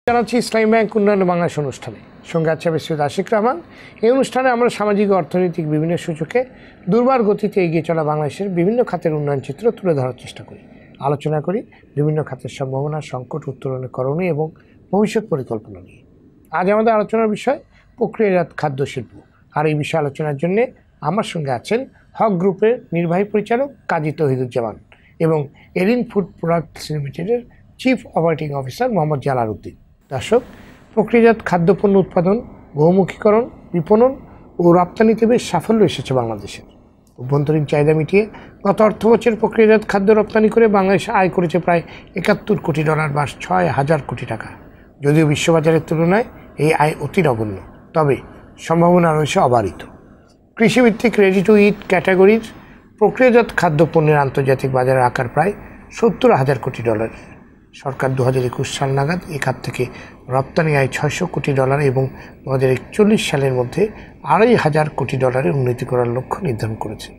জানাচ্ছি ইসলামী ব্যাংক উন্নয়ন বাংলাদেশ অনুষ্ঠানে সঙ্গে আছে বিশ্বজিৎ আশিক রহমান। এই অনুষ্ঠানে আমরা সামাজিক ও অর্থনৈতিক বিভিন্ন সূচকে দুর্বার গতিতে এগিয়ে চলা বাংলাদেশের বিভিন্ন খাতের উন্নয়ন চিত্র তুলে ধরার চেষ্টা করি, আলোচনা করি বিভিন্ন খাতের সম্ভাবনা, সংকট, উত্তরণের করণীয় এবং ভবিষ্যৎ পরিকল্পনা নিয়ে। আজ আমাদের আলোচনার বিষয় প্রক্রিয়াজাত খাদ্য শিল্প। আর এই বিষয়ে আলোচনার জন্য আমার সঙ্গে আছেন হক গ্রুপের নির্বাহী পরিচালক কাজী তৌহিদুজ্জামান এবং এরিন ফুড প্রোডাক্টস লিমিটেডের chief operating officer Mohammad Jalal Uddin. দর্শক, প্রক্রিয়াজাত খাদ্যপণ্য উৎপাদন, বহুমুখীকরণ, বিপণন ও রপ্তানিতে বেশ সাফল্য এসেছে বাংলাদেশের। অভ্যন্তরীণ চাহিদা মিটিয়ে গত অর্থবছর প্রক্রিয়াজাত খাদ্য রপ্তানি করে বাংলাদেশ আয় করেছে প্রায় ৭১ কোটি ডলার বা ৬,০০০ কোটি টাকা। যদিও বিশ্ববাজারের তুলনায় এই আয় অতি নগণ্য, তবে সম্ভাবনা রয়েছে অবারিত। কৃষিভিত্তিক রেডি টু ইট ক্যাটাগরির প্রক্রিয়াজাত খাদ্যপণ্যের আন্তর্জাতিক বাজারের আকার প্রায় ৭০,০০০ কোটি ডলার। সরকার ২০২১ সাল নাগাদ এই খাত থেকে রপ্তানি আয় ৬০০ কোটি ডলার এবং ২০৪১ সালের মধ্যে ২৫০০ কোটি ডলারের উন্নতি করার লক্ষ্য নির্ধারণ করেছে।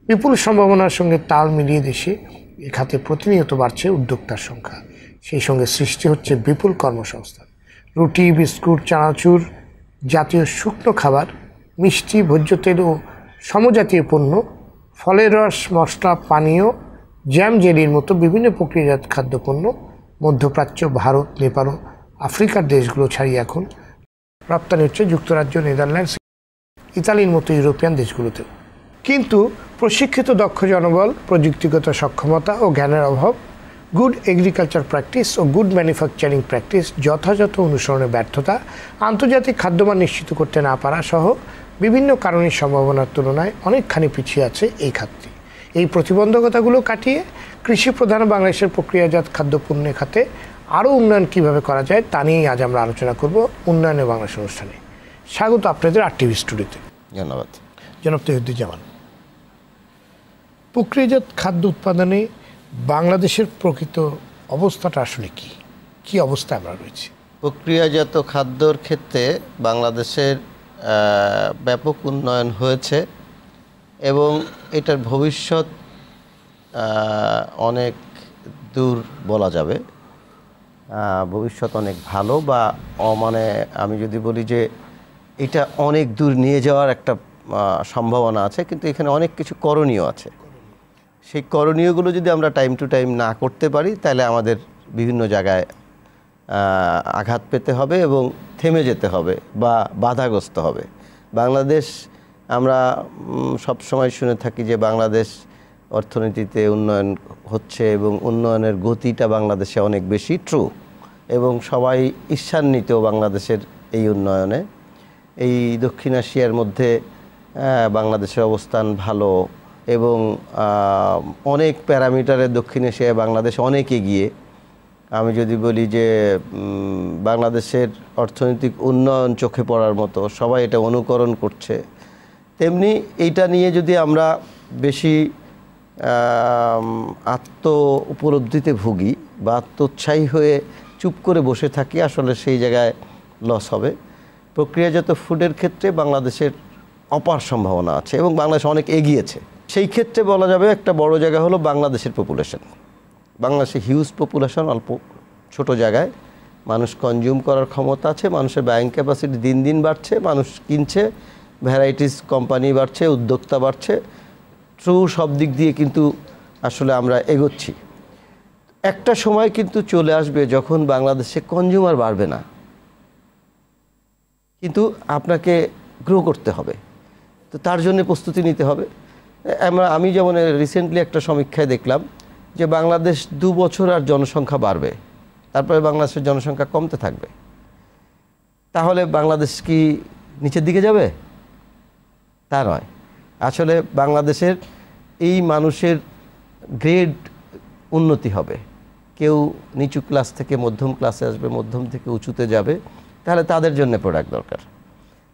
বিপুল সম্ভাবনার সঙ্গে তাল মিলিয়ে দেশে এ খাতে প্রতিনিয়ত বাড়ছে উদ্যোক্তার সংখ্যা। সেই সঙ্গে সৃষ্টি হচ্ছে বিপুল কর্মসংস্থান। রুটি, বিস্কুট, চানাচুর জাতীয় শুকনো খাবার, মিষ্টি, ভোজ্য তেল ও সমজাতীয় পণ্য, ফলের রস, মশলা, পানীয়, জ্যাম, জেলির মতো বিভিন্ন প্রক্রিয়াজাত খাদ্যপণ্য মধ্যপ্রাচ্য, ভারত, নেপাল ও আফ্রিকার দেশগুলো ছাড়িয়ে এখন রপ্তানি হচ্ছে যুক্তরাজ্য, নেদারল্যান্ডস, ইতালির মতো ইউরোপিয়ান দেশগুলোতেও। কিন্তু প্রশিক্ষিত দক্ষ জনবল, প্রযুক্তিগত সক্ষমতা ও জ্ঞানের অভাব, গুড এগ্রিকালচার প্র্যাকটিস ও গুড ম্যানুফ্যাকচারিং প্র্যাকটিস যথাযথ অনুসরণের ব্যর্থতা, আন্তর্জাতিক খাদ্যমান নিশ্চিত করতে না পারা সহ বিভিন্ন কারণের সম্ভাবনার তুলনায় অনেকখানি পিছিয়ে আছে এই খাতটি। এই প্রতিবন্ধকতাগুলো কাটিয়ে কৃষি প্রধান বাংলাদেশের প্রক্রিয়াজাত খাদ্যপণ্যের খাতে আরও উন্নয়ন কীভাবে করা যায় তা নিয়েই আজ আমরা আলোচনা করব উন্নয়নে বাংলাদেশ অনুষ্ঠানে। স্বাগত আপনাদের RTV স্টুডিওতে। ধন্যবাদ। জনাব তৌহিদুজ্জামান, প্রক্রিয়াজাত খাদ্য উৎপাদনে বাংলাদেশের প্রকৃত অবস্থাটা আসলে কী অবস্থায় আমরা রয়েছি? প্রক্রিয়াজাত খাদ্যর ক্ষেত্রে বাংলাদেশের ব্যাপক উন্নয়ন হয়েছে এবং এটার ভবিষ্যৎ অনেক দূর বলা যাবে। ভবিষ্যৎ অনেক ভালো বা মানে আমি যদি বলি যে এটা অনেক দূর নিয়ে যাওয়ার একটা সম্ভাবনা আছে, কিন্তু এখানে অনেক কিছু করণীয় আছে। সেই করণীয়গুলো যদি আমরা টাইম টু টাইম না করতে পারি তাহলে আমাদের বিভিন্ন জায়গায় আঘাত পেতে হবে এবং থেমে যেতে হবে বা বাধাগ্রস্ত হবে। বাংলাদেশ, আমরা সব সময় শুনে থাকি যে বাংলাদেশ অর্থনীতিতে উন্নয়ন হচ্ছে এবং উন্নয়নের গতিটা বাংলাদেশে অনেক বেশি, ট্রু, এবং সবাই ঈর্ষান্বিত বাংলাদেশের এই উন্নয়নে। এই দক্ষিণ এশিয়ার মধ্যে বাংলাদেশের অবস্থান ভালো এবং অনেক প্যারামিটারে দক্ষিণ এশিয়ায় বাংলাদেশ অনেক এগিয়ে। আমি যদি বলি যে বাংলাদেশের অর্থনৈতিক উন্নয়ন চোখে পড়ার মতো, সবাই এটা অনুকরণ করছে। তেমনি এইটা নিয়ে যদি আমরা বেশি আত্ম উপলব্ধিতে ভুগি বা আত্মোৎসাহী হয়ে চুপ করে বসে থাকি, আসলে সেই জায়গায় লস হবে। প্রক্রিয়াজাত ফুডের ক্ষেত্রে বাংলাদেশের অপার সম্ভাবনা আছে এবং বাংলাদেশ অনেক এগিয়েছে। সেই ক্ষেত্রে বলা যাবে একটা বড় জায়গা হলো বাংলাদেশের পপুলেশন। বাংলাদেশে হিউজ পপুলেশন, অল্প ছোট জায়গায় মানুষ কনজিউম করার ক্ষমতা আছে, মানুষের বাইং ক্যাপাসিটি দিন দিন বাড়ছে, মানুষ কিনছে, ভ্যারাইটিস কোম্পানি বাড়ছে, উদ্যোক্তা বাড়ছে, ট্রু সব দিক দিয়ে কিন্তু আসলে আমরা এগোচ্ছি। একটা সময় কিন্তু চলে আসবে যখন বাংলাদেশে কনজিউমার বাড়বে না, কিন্তু আপনাকে গ্রো করতে হবে, তো তার জন্য প্রস্তুতি নিতে হবে। আমি যেমন রিসেন্টলি একটা সমীক্ষায় দেখলাম যে বাংলাদেশ 2 বছর আর জনসংখ্যা বাড়বে, তারপরে বাংলাদেশের জনসংখ্যা কমতে থাকবে। তাহলে বাংলাদেশ কি নিচের দিকে যাবে? তা নয়। আসলে বাংলাদেশের এই মানুষের গ্রেড উন্নতি হবে। কেউ নিচু ক্লাস থেকে মধ্যম ক্লাসে আসবে, মধ্যম থেকে উঁচুতে যাবে, তাহলে তাদের জন্য প্রোডাক্ট দরকার।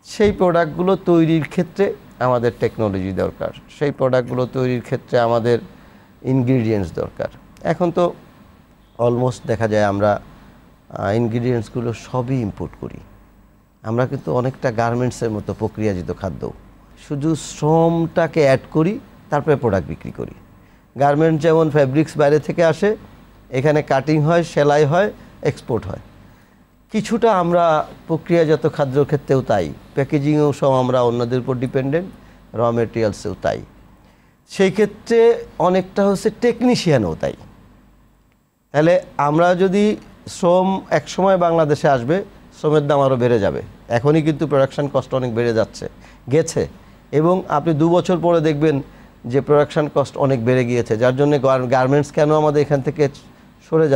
সেই প্রোডাক্টগুলো তৈরির ক্ষেত্রে আমাদের টেকনোলজি দরকার, সেই প্রোডাক্টগুলো তৈরির ক্ষেত্রে আমাদের ইনগ্রিডিয়েন্টস দরকার। এখন তো অলমোস্ট দেখা যায় আমরা ইনগ্রিডিয়েন্টসগুলো সবই ইম্পোর্ট করি। আমরা কিন্তু অনেকটা গার্মেন্টসের মতো প্রক্রিয়াজাত খাদ্য, শুধু শ্রমটাকে অ্যাড করি, তারপরে প্রোডাক্ট বিক্রি করি। গার্মেন্টস যেমন ফ্যাব্রিক্স বাইরে থেকে আসে, এখানে কাটিং হয়, সেলাই হয়, এক্সপোর্ট হয়। কিছুটা আমরা প্রক্রিয়াজাত খাদ্যর ক্ষেত্রেও তাই, প্যাকেজিংয়েও সব আমরা অন্যদের উপর ডিপেন্ডেন্ট, র মেটেরিয়ালসেও তাই। সেই ক্ষেত্রে অনেকটা হচ্ছে টেকনিশিয়ানও তাই। তাহলে আমরা যদি শ্রম একসময় বাংলাদেশে আসবে, শ্রমের দাম আরও বেড়ে যাবে। এখনই কিন্তু প্রোডাকশান কস্ট অনেক বেড়ে গেছে এবং আপনি 2 বছর পরে দেখবেন যে প্রোডাকশান কস্ট অনেক বেড়ে গিয়েছে, যার জন্য গার্মেন্টস কেন আমাদের এখান থেকে চলে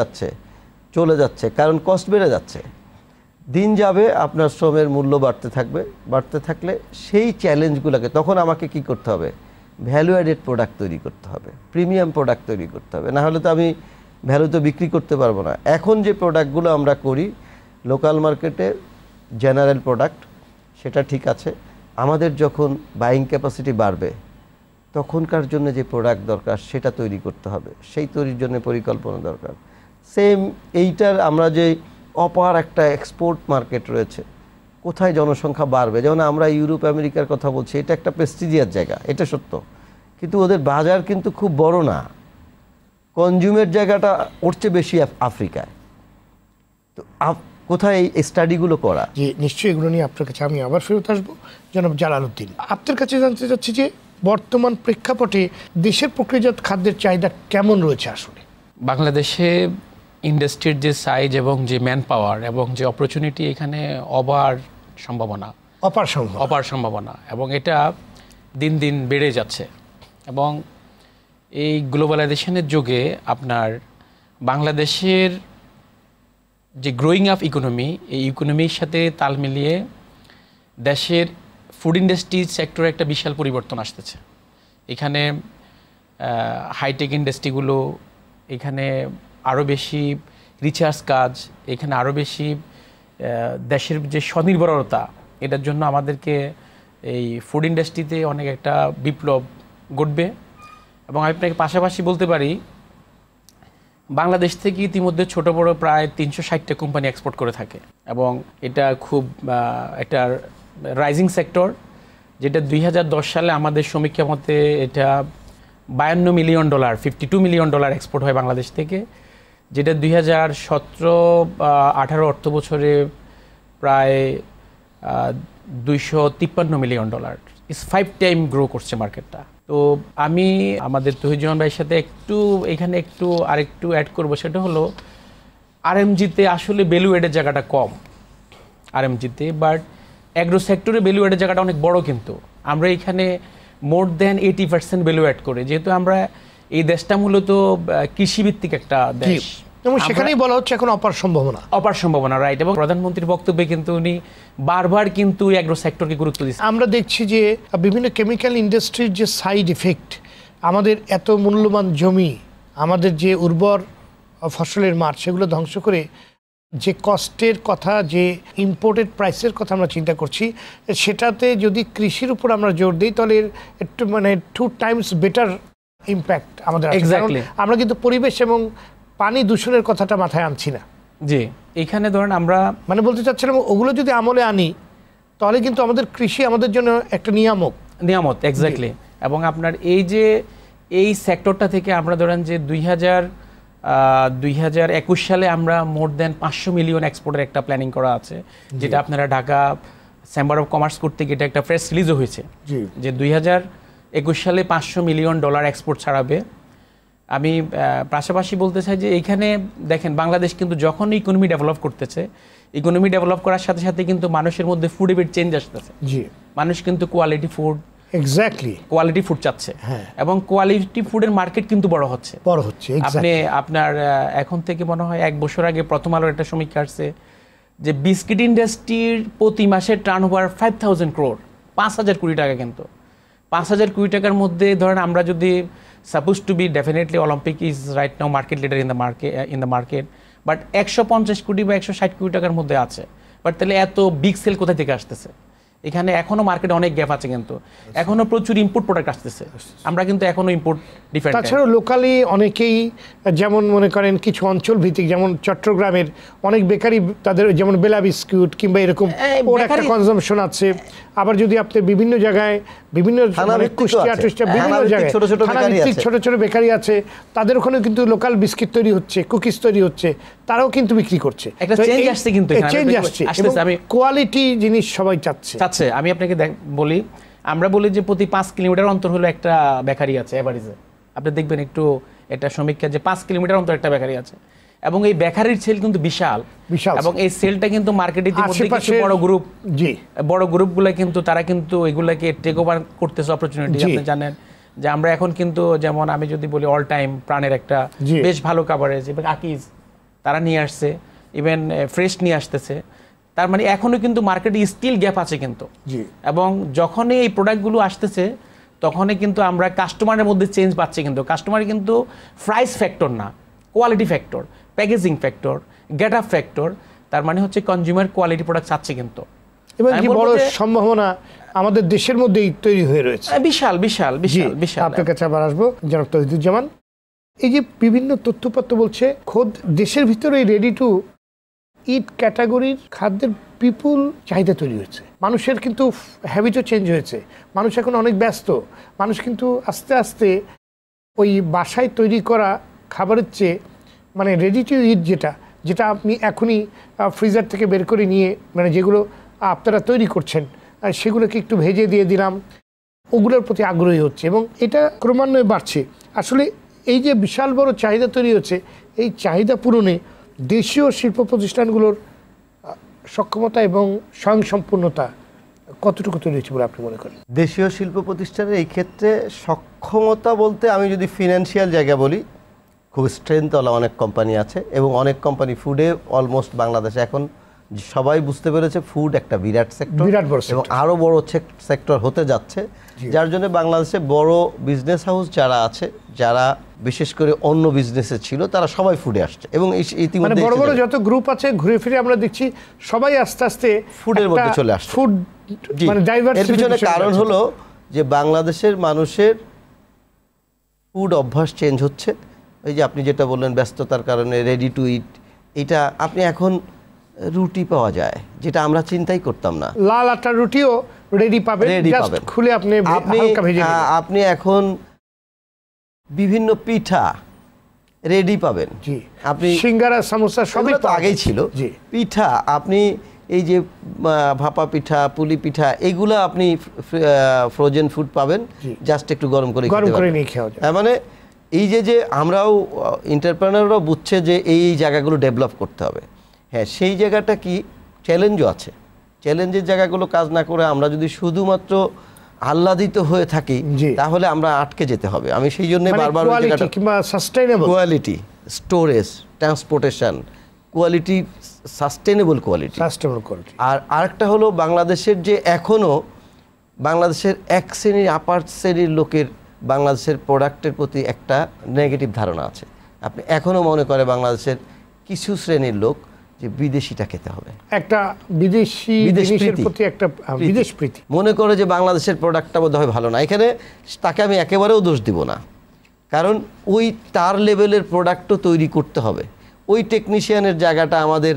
যাচ্ছে, কারণ কস্ট বেড়ে যাচ্ছে। দিন যাবে, আপনার শ্রমের মূল্য বাড়তে থাকলে সেই চ্যালেঞ্জগুলোকে তখন আমাকে কি করতে হবে, ভ্যালু অ্যাডেড প্রোডাক্ট তৈরি করতে হবে, প্রিমিয়াম প্রোডাক্ট তৈরি করতে হবে, না হলে তো আমি ভ্যালুতে বিক্রি করতে পারবো না। এখন যে প্রোডাক্টগুলো আমরা করি লোকাল মার্কেটে জেনারেল প্রোডাক্ট, সেটা ঠিক আছে। আমাদের যখন বাইং ক্যাপাসিটি বাড়বে তখনকার জন্য যে প্রোডাক্ট দরকার সেটা তৈরি করতে হবে, সেই তৈরির জন্য পরিকল্পনা দরকার। সেম এইটার আমরা যে অপার একটা এক্সপোর্ট মার্কেট রয়েছে, কোথায় জনসংখ্যা বাড়বে, যেমন আমরা ইউরোপ আমেরিকার কথা বলছি, এটা একটা প্রেস্টিজিয়াস জায়গা, এটা সত্য, কিন্তু ওদের বাজার কিন্তু খুব বড় না, কনজিউমের জায়গাটা ওর চেয়ে বেশি আফ্রিকায়। তো কোথায় এই স্টাডিগুলো করা? যে নিশ্চয়ই এগুলো নিয়ে আপনার কাছে আমি আবার ফেরত আসবো। জনাব জালালউদ্দিন, আপনার কাছে জানতে চাচ্ছি যে বর্তমান প্রেক্ষাপটে দেশের প্রক্রিয়াজাত খাদ্যের চাহিদা কেমন রয়েছে আসলে? বাংলাদেশে ইন্ডাস্ট্রির যে সাইজ এবং যে ম্যান পাওয়ার এবং যে অপরচুনিটি, এখানে অপার সম্ভাবনা এবং এটা দিন দিন বেড়ে যাচ্ছে। এবং এই গ্লোবালাইজেশনের যুগে আপনার বাংলাদেশের যে গ্রোয়িং আপ ইকোনমি, এই ইকোনমির সাথে তাল মিলিয়ে দেশের ফুড ইন্ডাস্ট্রি সেক্টরে একটা বিশাল পরিবর্তন আসতেছে। এখানে হাইটেক ইন্ডাস্ট্রিগুলো, এখানে আরও বেশি রিসার্চ কাজ, এখানে আরও বেশি দেশের যে স্বনির্ভরতা, এটার জন্য আমাদেরকে এই ফুড ইন্ডাস্ট্রিতে অনেক একটা বিপ্লব ঘটবে। এবং আমি আপনাকে পাশাপাশি বলতে পারি, বাংলাদেশ থেকে ইতিমধ্যে ছোট বড় প্রায় 360টা কোম্পানি এক্সপোর্ট করে থাকে এবং এটা খুব একটা রাইজিং সেক্টর, যেটা 2010 সালে আমাদের সমীক্ষা মতে এটা $52 মিলিয়ন, $52 মিলিয়ন এক্সপোর্ট হয় বাংলাদেশ থেকে, যেটা 2017-18 অর্থ বছরে প্রায় $253 মিলিয়ন। ইস 5 টাইম গ্রো করছে মার্কেটটা। তো আমি আমাদের তহিদুজ্জামান ভাইয়ের সাথে এখানে আরেকটু অ্যাড করবো, সেটা হলো আরএমজিতে আসলে ভ্যালু এডের জায়গাটা কম আরএমজিতে, বাট অ্যাগ্রো সেক্টরে ভ্যালু এডের জায়গাটা অনেক বড়। কিন্তু আমরা এখানে মোর দেন 80% ভ্যালু অ্যাড করে, যেহেতু আমরা এই দেশটা মূলত কৃষিভিত্তিক একটা দেশ, এবং সেখানেই বলা হচ্ছে এখন অপার সম্ভাবনা, রাইট। এবং প্রধানমন্ত্রীর বক্তব্যে কিন্তু উনি বারবার কিন্তু অ্যাগ্রো সেক্টরকে গুরুত্ব দিচ্ছেন। আমরা দেখছি যে বিভিন্ন কেমিক্যাল ইন্ডাস্ট্রির যে সাইড এফেক্ট, আমাদের এত মূল্যবান জমি, আমাদের যে উর্বর ফসলের মাঠ, সেগুলো ধ্বংস করে যে কস্টের কথা, যে ইম্পোর্টেড প্রাইসের কথা আমরা চিন্তা করছি, সেটাতে যদি কৃষির উপর আমরা জোর দিই তাহলে একটু 2 টাইমস বেটার ইম্প্যাক্ট আমাদের আছে। আমরা কিন্তু পরিবেশ এবং পানি দূষণের কথাটা মাথায় আনছি না। জি, এখানে ধরেন আমরা বলতে চাচ্ছিলাম, ওগুলো যদি আমলে আনি তাহলে কিন্তু আমাদের কৃষি আমাদের জন্য একটা নিয়ামত। এক্স্যাক্টলি। এবং আপনার এই সেক্টরটা থেকে আমরা ধরেন যে 2021 সালে আমরা মোর দেন 500 মিলিয়ন এক্সপোর্টের একটা প্ল্যানিং করা আছে, যেটা আপনারা ঢাকা চেম্বার অফ কমার্স করতে গিয়ে একটা প্রেস রিলিজও হয়েছে যে 2021 সালে $500 মিলিয়ন এক্সপোর্ট ছাড়াবে। আমি পাশাপাশি বলতে চাই যে এইখানে দেখেন, বাংলাদেশ কিন্তু যখন ইকোনমি ডেভেলপ করতেছে, ইকোনমি ডেভেলপ করার সাথে সাথে কিন্তু মানুষের মধ্যে ফুড হ্যাবিট চেঞ্জ আসতেছে। মানুষ কিন্তু কোয়ালিটি ফুড চাচ্ছে, এবং কোয়ালিটি ফুডের মার্কেট কিন্তু বড় হচ্ছে। আপনার এখন থেকে মনে হয় 1 বছর আগে প্রথম আলোর একটা সমীক্ষা আসছে যে বিস্কিট ইন্ডাস্ট্রির প্রতি মাসের টার্নওভার 5,000 crore, 5,000 কোটি টাকা। কিন্তু 5,000 কোটি টাকার মধ্যে ধরেন আমরা যদি supposed to be definitely Olympic is right now market leader in the market, but 150 কোটি বা 160 কোটি টাকার মধ্যে আছে। বাট তাহলে এত বিগ সেল কোথা থেকে আসতেছে? এখানে এখনো মার্কেটে অনেক গ্যাপ আছে, কিন্তু এখনো প্রচুর ইম্পোর্ট প্রোডাক্ট আসতেছে, আমরা কিন্তু এখনো ইম্পোর্ট ডিপেন্ডেন্ট। তাছাড়াও লোকালি অনেকেই যেমন মনে করেন কিছু অঞ্চল ভিত্তিক, যেমন চট্টগ্রামের অনেক বেকারি, তাদের যেমন বেলা বিস্কুট কিংবা এরকম ওর একটা কনজাম্পশন আছে। আবার যদি আপনি বিভিন্ন জায়গায় বিভিন্ন কুষ্টিয়া টুষ্টিয়া বিভিন্ন জায়গায় ছোট ছোট বেকারি আছে, তাদের ওখানে কিন্তু লোকাল বিস্কিট তৈরি হচ্ছে, কুকিজ তৈরি হচ্ছে, তারাও কিন্তু বিক্রি করছে। একটা চেঞ্জ আসছে, কিন্তু চেঞ্জ আসছে, আমি কোয়ালিটি জিনিস সবাই চাচ্ছে। আমি আপনাকে বলি, আমরা বলি যে প্রতি 5 কিলোমিটার অন্তর হলো একটা বেকারি আছে এভারেজে। আপনি দেখবেন একটু এটা সমীক্ষা যে 5 কিলোমিটার অন্তর একটা বেকারি আছে, এবং এই বেকারির সেল কিন্তু বিশাল, এবং এই সেলটা কিন্তু মার্কেটে ইতিমধ্যে কিছু বড় গ্রুপগুলো কিন্তু তারা কিন্তু এগুলাকে টেক ওভার করতেছে অপরচুনিটি। আপনি জানেন যে আমরা এখন কিন্তু, যেমন আমি যদি বলি অল টাইম প্রাণের একটা বেশ ভালো কাভারেজ, এবং আকিজ তারা নিয়ে আসছে, ইভেন ফ্রেশ নিয়ে আসতেছে। তার মানে এখনো কিন্তু মার্কেটে স্টিল গ্যাপ আছে কিন্তু, এবং যখনই এই প্রোডাক্টগুলো আসতেছে তখনই কিন্তু আমরা কাস্টমারের মধ্যে চেঞ্জ পাচ্ছি। কিন্তু কাস্টমার কিন্তু প্রাইস ফ্যাক্টর না, quality factor, packaging factor, get up factor. তার মানে হচ্ছে কনজিউমার কোয়ালিটি প্রোডাক্ট চাচ্ছে কিন্তু, এবং কি বড় সম্ভাবনা আমাদের দেশের মধ্যেই তৈরি হয়ে রয়েছে। বিশাল বিশাল বিশাল বিশাল। আপনার কাছে আবার আসবো জনাব তৌহিদুজ্জামান। এই যে বিভিন্ন তথ্যপত্র বলছে খোদ দেশের ভিতরে রেডি টু ইট ক্যাটাগরির খাদ্যের বিপুল চাহিদা তৈরি হয়েছে। মানুষের কিন্তু হ্যাবিটও চেঞ্জ হয়েছে, মানুষ এখন অনেক ব্যস্ত। মানুষ কিন্তু আস্তে আস্তে ওই বাসায় তৈরি করা খাবারের চেয়ে মানে রেডি টু ইট যেটা আপনি এখনই ফ্রিজার থেকে বের করে নিয়ে, মানে যেগুলো আপনারা তৈরি করছেন সেগুলোকে একটু ভেজে দিয়ে দিলাম, ওগুলোর প্রতি আগ্রহী হচ্ছে, এবং এটা ক্রমান্বয়ে বাড়ছে। আসলে এই যে বিশাল বড় চাহিদা তৈরি হচ্ছে, এই চাহিদা পূরণে দেশীয় শিল্প প্রতিষ্ঠানগুলোর সক্ষমতা এবং স্বয়ংসম্পূর্ণতা কতটুকু তৈরি হচ্ছে বলে আপনি মনে করেন? দেশীয় শিল্প প্রতিষ্ঠানের এই ক্ষেত্রে সক্ষমতা বলতে আমি যদি ফিনান্সিয়াল জায়গা বলি, খুব স্ট্রেংথওয়ালা অনেক কোম্পানি আছে, এবং অনেক কোম্পানি ফুডে অলমোস্ট বাংলাদেশে এখন সবাই বুঝতে পেরেছে ফুড একটা বিরাট সেক্টর, এবং আরও বড় সেক্টর হতে যাচ্ছে। যার জন্য বাংলাদেশে বড় বিজনেস হাউস যারা আছে, যারা বিশেষ করে অন্য বিজনেসে ছিল, তারা সবাই ফুডে আসছে, এবং ইতিমধ্যে বড় বড় যত গ্রুপ আছে ঘুরে ফিরে আমরা দেখছি সবাই আস্তে আস্তে ফুডের মধ্যে চলে আসছে। ফুড মানে এর পিছনে কারণ হলো যে বাংলাদেশের মানুষের ফুড অভ্যাস চেঞ্জ হচ্ছে। এই যে আপনি যেটা বললেন ব্যস্ততার কারণে রেডি টু ইট, এটা আপনি এখন রুটি পাওয়া যায় যেটা আমরা চিন্তাই করতাম না, লাল আটার রুটিও রেডি পাবেন, জাস্ট খুলে আপনি হালকা ভেজে নেবেন। আপনি এখন বিভিন্ন পিঠা রেডি পাবেন, আপনি সিঙ্গারা সামোসা সবই তো আগেই ছিল। পিঠা আপনি এই যে ভাপা পিঠা, পুলি পিঠা, এগুলো আপনি ফ্রোজেন ফুড পাবেন, জাস্ট একটু গরম করে নিয়ে খাওয়া যায়। মানে এই যে আমরাও এন্টারপ্রেনাররাও বুঝছে যে এই জায়গাগুলো ডেভেলপ করতে হবে। হ্যাঁ, সেই জায়গাটা কি চ্যালেঞ্জও আছে। চ্যালেঞ্জের জায়গাগুলো কাজ না করে আমরা যদি শুধুমাত্র আহ্লাদিত হয়ে থাকি, তাহলে আমরা আটকে যেতে হবে। আমি সেই জন্য বারবার quality, storage, transportation, quality, sustainable quality. আর আরেকটা হলো বাংলাদেশের যে এখনও বাংলাদেশের এক শ্রেণীর আপার শ্রেণীর লোকের বাংলাদেশের প্রোডাক্টের প্রতি একটা নেগেটিভ ধারণা আছে। আপনি এখনও মনে করে বাংলাদেশের কিছু শ্রেণীর লোক যে বিদেশিটা খেতে হবে, একটা বিদেশি জিনিসের প্রতি একটা বিদেশ প্রীতি, মনে করে যে বাংলাদেশের প্রোডাক্টটা বোধহয় ভালো না। এখানে তাকে আমি একেবারেও দোষ দিব না, কারণ ওই তার লেভেলের প্রোডাক্টও তৈরি করতে হবে। ওই টেকনিশিয়ানের জায়গাটা আমাদের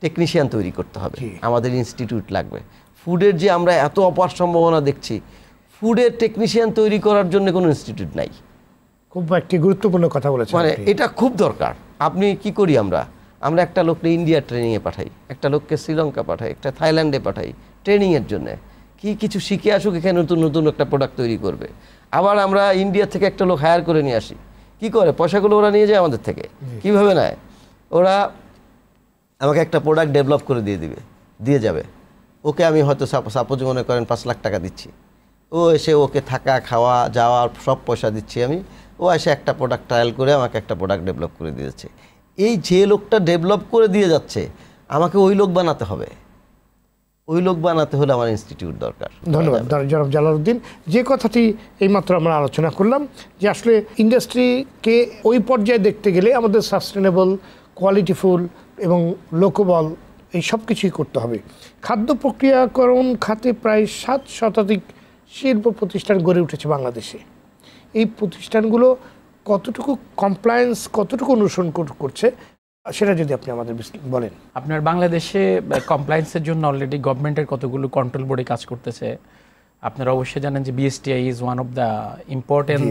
টেকনিশিয়ান তৈরি করতে হবে, আমাদের ইনস্টিটিউট লাগবে। ফুডের যে আমরা এত অপার সম্ভাবনা দেখছি, ফুডের টেকনিশিয়ান তৈরি করার জন্য কোনো ইনস্টিটিউট নাই। খুব একটি গুরুত্বপূর্ণ কথা বলেছেন, মানে এটা খুব দরকার। আপনি কি করি, আমরা একটা লোককে ইন্ডিয়া ট্রেনিংয়ে পাঠাই, একটা লোককে শ্রীলঙ্কা পাঠাই, একটা থাইল্যান্ডে পাঠাই ট্রেনিংয়ের জন্য, কি কিছু শিখে আসুক, এখানে নতুন নতুন একটা প্রোডাক্ট তৈরি করবে। আবার আমরা ইন্ডিয়া থেকে একটা লোক হায়ার করে নিয়ে আসি, কি করে পয়সাগুলো ওরা নিয়ে যায় আমাদের থেকে। কিভাবে নেয়? ওরা আমাকে একটা প্রোডাক্ট ডেভেলপ করে দিয়ে যাবে। ওকে আমি হয়তো সাপোজ মনে করেন 5 লাখ টাকা দিচ্ছি, ও এসে ওকে থাকা খাওয়া যাওয়ার সব পয়সা দিচ্ছি আমি, ও এসে একটা প্রোডাক্ট ট্রায়াল করে আমাকে একটা প্রোডাক্ট ডেভেলপ করে দিয়েছে। এই যে লোকটা ডেভেলপ করে দিয়ে যাচ্ছে, আমাকে ওই লোক বানাতে হবে। ওই লোক বানাতে হলে আমার ইনস্টিটিউট দরকার। ধন্যবাদ জনাব জালালউদ্দিন। যে কথাটি এইমাত্র আমরা আলোচনা করলাম যে আসলে ইন্ডাস্ট্রিকে ওই পর্যায়ে দেখতে গেলে আমাদের সাস্টেনেবল, কোয়ালিটিফুল এবং লোকবল এই সব কিছুই করতে হবে। খাদ্য প্রক্রিয়াকরণ খাতে প্রায় 7 শতাধিক শিল্প প্রতিষ্ঠান গড়ে উঠেছে বাংলাদেশে। এই প্রতিষ্ঠানগুলো কতটুকু কমপ্লায়েন্স, কতটুকু অনুসরণ করছে সেটা যদি আপনি আমাদের বলেন। আপনার বাংলাদেশে কমপ্লায়েন্সের জন্য অলরেডি গভর্নমেন্টের কতগুলো কন্ট্রোল বোর্ডে কাজ করতেছে। আপনারা অবশ্যই জানেন যে BSTI is one of the important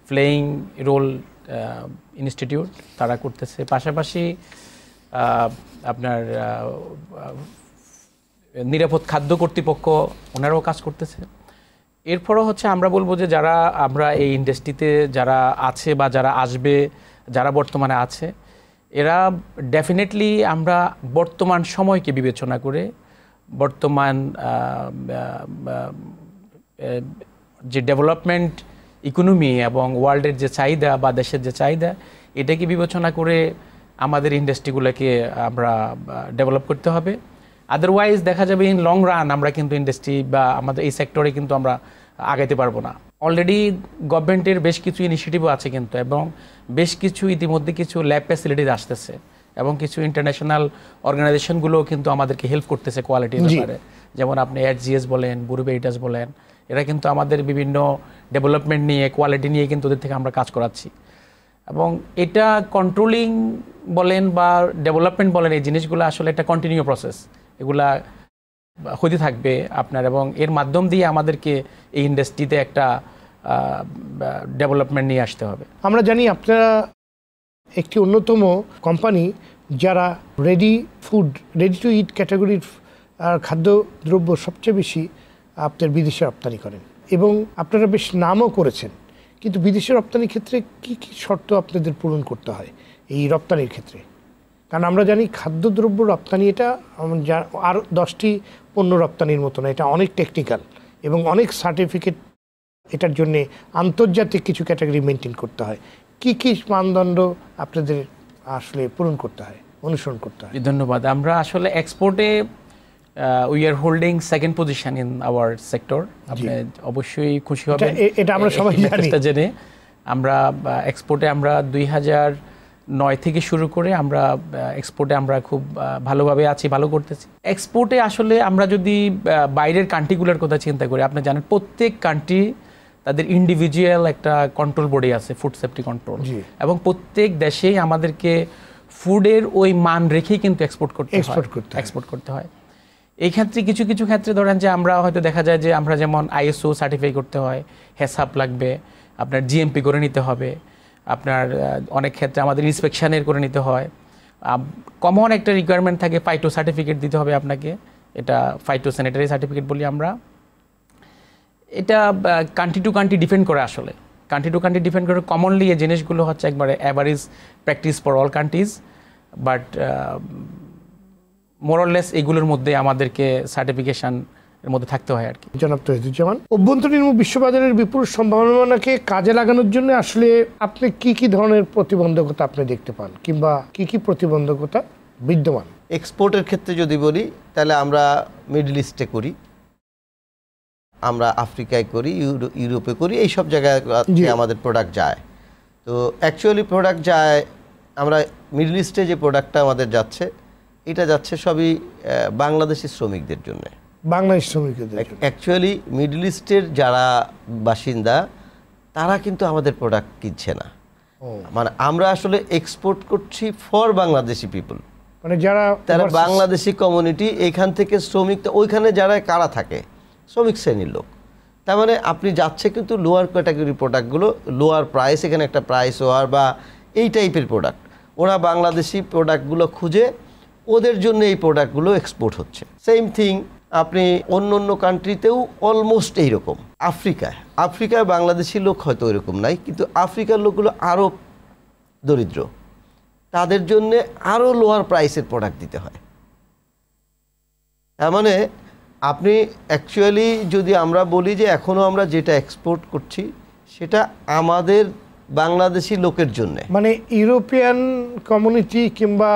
playing role institute, তারা করতেছে। পাশাপাশি আপনার নিরাপদ খাদ্য কর্তৃপক্ষ ওনারাও কাজ করতেছে। এরপরও হচ্ছে আমরা বলবো যে যারা আমরা এই ইন্ডাস্ট্রিতে যারা আছে বা যারা আসবে, যারা বর্তমানে আছে, এরা ডেফিনেটলি আমরা বর্তমান সময়কে বিবেচনা করে বর্তমান যে ডেভেলপমেন্ট ইকোনমি এবং ওয়ার্ল্ডের যে চাহিদা বা দেশের যে চাহিদা, এটাকে বিবেচনা করে আমাদের ইন্ডাস্ট্রিগুলোকে আমরা ডেভেলপ করতে হবে। আদারওয়াইজ দেখা যাবে ইন লং রান আমরা কিন্তু ইন্ডাস্ট্রি বা আমাদের এই সেক্টরে কিন্তু আমরা আগাইতে পারবো না। অলরেডি গভর্নমেন্টের বেশ কিছু ইনিশিয়েটিভও আছে কিন্তু, এবং বেশ কিছু ইতিমধ্যে কিছু ল্যাব ফ্যাসিলিটিস আসতেছে, এবং কিছু ইন্টারন্যাশনাল অর্গানাইজেশনগুলোও কিন্তু আমাদেরকে হেল্প করতেছে কোয়ালিটির ব্যাপারে। যেমন আপনি HGS বলেন, ব্যুরো ভেরিটাস বলেন, এরা কিন্তু আমাদের বিভিন্ন ডেভেলপমেন্ট নিয়ে, কোয়ালিটি নিয়ে কিন্তু ওদের থেকে আমরা কাজ করাচ্ছি। এবং এটা কন্ট্রোলিং বলেন বা ডেভেলপমেন্ট বলেন, এই জিনিসগুলো আসলে একটা কন্টিনিউ প্রসেস, এগুলা হতে থাকবে আপনার, এবং এর মাধ্যম দিয়ে আমাদেরকে এই ইন্ডাস্ট্রিতে একটা ডেভেলপমেন্ট নিয়ে আসতে হবে। আমরা জানি আপনারা একটি অন্যতম কোম্পানি যারা রেডি টু ইট ক্যাটাগরির খাদ্যদ্রব্য সবচেয়ে বেশি আপনার বিদেশে রপ্তানি করেন, এবং আপনারা বেশ নামও করেছেন। কিন্তু বিদেশে রপ্তানির ক্ষেত্রে কি কি শর্ত আপনাদের পূরণ করতে হয় এই রপ্তানির ক্ষেত্রে? কারণ আমরা জানি খাদ্যদ্রব্য রপ্তানি এটা আর 10টি পণ্য রপ্তানির মতো না, এটা অনেক টেকনিক্যাল এবং অনেক সার্টিফিকেট এটার জন্যে আন্তর্জাতিক কিছু ক্যাটাগরি মেনটেন করতে হয়। কি কি মানদণ্ড আপনাদের আসলে পূরণ করতে হয়, অনুসরণ করতে হয়? ধন্যবাদ। আমরা আসলে এক্সপোর্টে we are holding second position in our sector. আপনি অবশ্যই খুশি হবেন এটা আমরা সবাই জানি। জেনে আমরা এক্সপোর্টে আমরা 2009 থেকে শুরু করে আমরা এক্সপোর্টে আমরা খুব ভালোভাবে আছি, ভালো করতেছি। এক্সপোর্টে আসলে আমরা যদি বাইরের কান্ট্রিগুলোর কথা চিন্তা করি, আপনি জানেন প্রত্যেক কান্ট্রি তাদের ইন্ডিভিজুয়াল একটা কন্ট্রোল বডি আছে, ফুড সেফটি কন্ট্রোল, এবং প্রত্যেক দেশেই আমাদেরকে ফুডের ওই মান রেখেই কিন্তু এক্সপোর্ট করতে হয়। এই ক্ষেত্রে কিছু কিছু ক্ষেত্রে ধরেন যে আমরা হয়তো দেখা যায় যে আমরা যেমন ISO সার্টিফাই করতে হয়, হেসাপ লাগবে, আপনার GMP করে নিতে হবে, আপনার অনেক ক্ষেত্রে আমাদের ইন্সপেকশনের করে নিতে হয়। কমন একটা রিকোয়ারমেন্ট থাকে, ফাইটো সার্টিফিকেট দিতে হবে আপনাকে, এটা ফাইটো স্যানিটারি সার্টিফিকেট বলি আমরা। এটা কান্ট্রি টু কান্ট্রি ডিপেন্ড করে, আসলে কান্ট্রি টু কান্ট্রি ডিপেন্ড করে। কমনলি এই জিনিসগুলো হচ্ছে একবারে average practice for all countries, but more or less এগুলোর মধ্যে আমাদেরকে সার্টিফিকেশন এর মধ্যে থাকতে হয় আর কি। জনাব তৌহিদুজ্জামান, অভ্যন্তরীণ বিশ্ববাজারের বিপুল সম্ভাবনাকে কাজে লাগানোর জন্য আসলে আপনি কি কি ধরনের প্রতিবন্ধকতা আপনি দেখতে পান, কিংবা কি কি প্রতিবন্ধকতা বিদ্যমান? এক্সপোর্টের ক্ষেত্রে যদি বলি, তাহলে আমরা মিডল ইস্টে করি, আমরা আফ্রিকায় করি, ইউরোপে করি, এই সব জায়গায় আমাদের প্রোডাক্ট যায়। তো অ্যাকচুয়ালি প্রোডাক্ট যায়, আমরা মিডল ইস্টে যে প্রোডাক্টটা আমাদের যাচ্ছে, এটা যাচ্ছে সবই বাংলাদেশি শ্রমিকদের জন্য। বাংলাদেশ শ্রমিকদের অ্যাকচুয়ালি মিডল ইস্টের যারা বাসিন্দা তারা কিন্তু আমাদের প্রোডাক্ট কিনছে না, মানে আমরা আসলে এক্সপোর্ট করছি ফর বাংলাদেশি পিপল, মানে তারা বাংলাদেশি কমিউনিটি, এইখান থেকে শ্রমিক, ওইখানে যারা কারা থাকে শ্রমিক শ্রেণীর লোক, তার মানে আপনি যাচ্ছে কিন্তু লোয়ার ক্যাটাগরি প্রোডাক্টগুলো, লোয়ার প্রাইস, এখানে একটা প্রাইস ওয়ার বা এই টাইপের প্রোডাক্ট, ওরা বাংলাদেশি প্রোডাক্টগুলো খুঁজে ওদের জন্য এই প্রোডাক্টগুলো এক্সপোর্ট হচ্ছে। সেম থিং আপনি অন্য অন্য কান্ট্রিতেও অলমোস্ট এইরকম। আফ্রিকায় বাংলাদেশি লোক হয়তো এরকম নাই, কিন্তু আফ্রিকার লোকগুলো আরও দরিদ্র, তাদের জন্যে আরও লোয়ার প্রাইসের প্রোডাক্ট দিতে হয়। তার মানে আপনি অ্যাকচুয়ালি যদি আমরা বলি যে এখনও আমরা যেটা এক্সপোর্ট করছি সেটা আমাদের বাংলাদেশি লোকের জন্য, মানে ইউরোপিয়ান কমিউনিটি কিংবা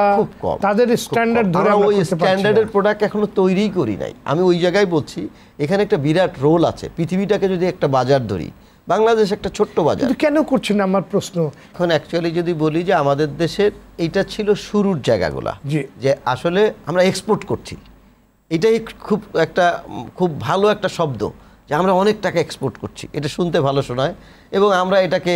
তাদের স্ট্যান্ডার্ড ধরে আমরা ওই স্ট্যান্ডার্ডের প্রোডাক্ট এখনো তৈরিই করি নাই। আমি ওই জায়গায় বলছি, এখানে একটা বিরাট রোল আছে। পৃথিবীটাকে যদি একটা বাজার ধরি, বাংলাদেশ একটা ছোট্ট বাজার। কিন্তু কেন করছেন না আমার প্রশ্ন। এখন অ্যাকচুয়ালি যদি বলি যে আমাদের দেশের এইটা ছিল শুরুর জায়গাগুলা, জি। যে আসলে আমরা এক্সপোর্ট করছি, এটাই খুব ভালো একটা শব্দ যে আমরা অনেক টাকা এক্সপোর্ট করছি, এটা শুনতে ভালো শোনায় এবং আমরা এটাকে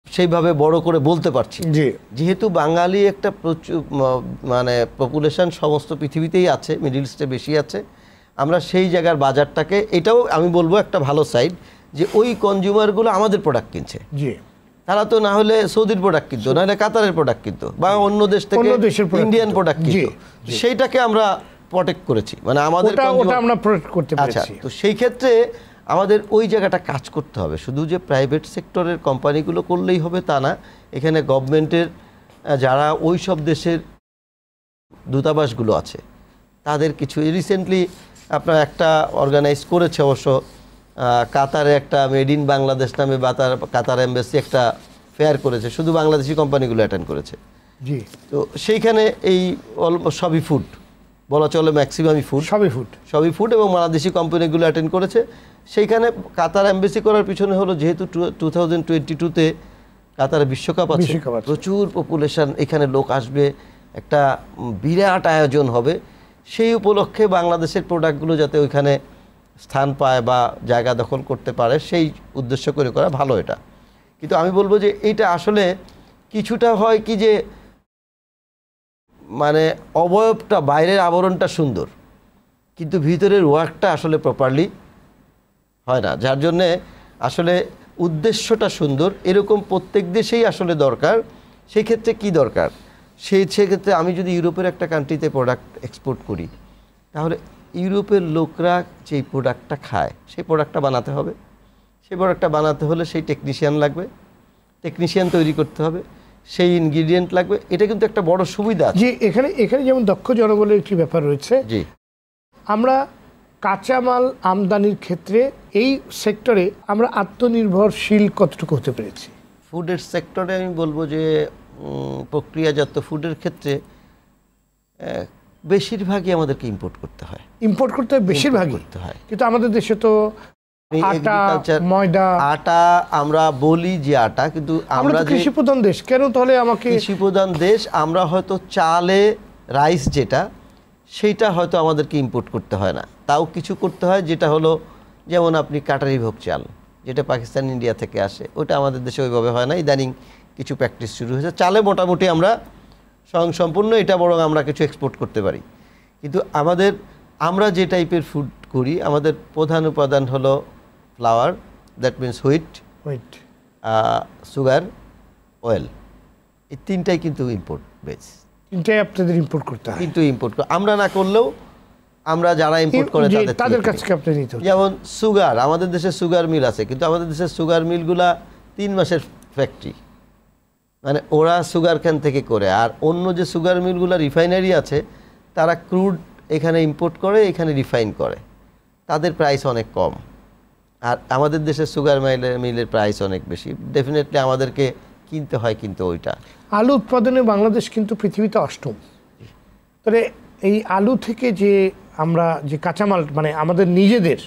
সেইভাবে বড় করে বলতে পারছি। জি। যেহেতু বাঙালি একটা প্রচুর মানে পপুলেশন সমস্ত পৃথিবীতেই আছে, মিডল ইস্টে বেশি আছে, আমরা সেই জায়গার বাজারটাকে, এটাও আমি বলবো একটা ভালো সাইড যে ওই কনজিউমারগুলো আমাদের প্রোডাক্ট কিনছে। জি। তারা তো না হলে সৌদির প্রোডাক্ট কিনতো, নাহলে কাতারের প্রোডাক্ট কিনতো, বা অন্য দেশ থেকে ইন্ডিয়ান প্রোডাক্ট কিনতো। সেইটাকে আমরা প্রোটেক্ট করেছি, মানে আমাদের ওটা আমরা প্রোটেক্ট করতে পেরেছি। আচ্ছা, তো সেই ক্ষেত্রে আমাদের ওই জায়গাটা কাজ করতে হবে। শুধু যে প্রাইভেট সেক্টরের কোম্পানিগুলো করলেই হবে তা না, এখানে গভর্নমেন্টের যারা ওই সব দেশের দূতাবাসগুলো আছে তাদের কিছু, রিসেন্টলি আপনার একটা অর্গানাইজ করেছে অবশ্য কাতারে, একটা মেড ইন বাংলাদেশ নামে কাতার এমবাসি একটা ফেয়ার করেছে, শুধু বাংলাদেশি কোম্পানিগুলো অ্যাটেন্ড করেছে। জি। তো সেইখানে এই সবই ফুড বলা চলে, ম্যাক্সিমামই ফুড, সবই ফুড এবং বাংলাদেশি কোম্পানিগুলো অ্যাটেন্ড করেছে। সেইখানে কাতার এমবাসি করার পিছনে হলো যেহেতু 2022-তে কাতারে বিশ্বকাপ আছে, প্রচুর পপুলেশন, এখানে লোক আসবে, একটা বিরাট আয়োজন হবে, সেই উপলক্ষে বাংলাদেশের প্রোডাক্টগুলো যাতে ওইখানে স্থান পায় বা জায়গা দখল করতে পারে সেই উদ্দেশ্য করে করা ভালো এটা। কিন্তু আমি বলবো যে এইটা আসলে কিছুটা হয় কি যে মানে অবয়বটা, বাইরের আবরণটা সুন্দর কিন্তু ভিতরের ওয়ার্কটা আসলে প্রপারলি হয় না, যার জন্যে আসলে উদ্দেশ্যটা সুন্দর, এরকম প্রত্যেক দেশেই আসলে দরকার। সেই ক্ষেত্রে কি দরকার, সেক্ষেত্রে আমি যদি ইউরোপের একটা কান্ট্রিতে প্রোডাক্ট এক্সপোর্ট করি, তাহলে ইউরোপের লোকরা যেই প্রোডাক্টটা খায় সেই প্রোডাক্টটা বানাতে হবে। সেই প্রোডাক্টটা বানাতে হলে সেই টেকনিশিয়ান লাগবে, টেকনিশিয়ান তৈরি করতে হবে, সেই ইনগ্রিডিয়েন্ট লাগবে। এটা কিন্তু একটা বড় সুবিধা আছে। জি, এখানে যেমন দক্ষ জনবলের একটি ব্যাপার রয়েছে। জি। আমরা কাঁচামাল আমদানির ক্ষেত্রে এই সেক্টরে আমরা আত্মনির্ভরশীল কতটুকু হতে পেরেছি? ফুডের সেক্টরে আমি বলবো যে প্রক্রিয়াজাত ফুডের ক্ষেত্রে বেশিরভাগই আমাদেরকে ইম্পোর্ট করতে হয়। বেশিরভাগই করতে হয়, কিন্তু আমাদের দেশে তো আটা, ময়দা, আটা আমরা বলি যে আটা, কিন্তু আমরা কৃষি প্রধান দেশ, কেন তাহলে আমাকে কৃষি প্রধান দেশ, আমরা হয়তো চালে রাইস যেটা সেইটা হয়তো আমাদেরকে ইম্পোর্ট করতে হয় না, তাও কিছু করতে হয়, যেটা হলো যেমন আপনি কাটারি ভোগ চাল যেটা পাকিস্তান ইন্ডিয়া থেকে আসে, ওটা আমাদের দেশে ওইভাবে হয় না, ইদানিং কিছু প্র্যাকটিস শুরু হয়েছে। চালে মোটামুটি আমরা স্বয়ংসম্পূর্ণ, এটা বরং আমরা কিছু এক্সপোর্ট করতে পারি। কিন্তু আমরা যে টাইপের ফুড করি, আমাদের প্রধান উপাদান হলো flower, that means wheat, sugar, oil, এই তিনটাই কিন্তু ইম্পোর্ট বেস। তিনটাই আপনাদের ইম্পোর্ট করতে হয়। কিন্তু আমরা না করলেও আমরা যারা ইম্পোর্ট করে তাদের কাছ থেকে আপনি নিতে হবে। যেমন সুগার, আমাদের দেশে সুগার মিল আছে, কিন্তু আমাদের দেশের সুগার মিলগুলা 3 মাসের ফ্যাক্টরি, মানে ওরা সুগার ক্যান থেকে করে। আর অন্য যে সুগার মিলগুলো রিফাইনারি আছে, তারা ক্রুড এখানে ইম্পোর্ট করে, এখানে রিফাইন করে, তাদের প্রাইস অনেক কম। আর আমাদের দেশের সুগার মিলের প্রাইস অনেক বেশি, ডেফিনেটলি আমাদেরকে কিনতে হয়। কিন্তু ওইটা আলু উৎপাদনে বাংলাদেশ কিন্তু পৃথিবীতে 8ম। তাহলে এই আলু থেকে যে আমরা যে কাঁচামাল মানে আমাদের নিজেদের,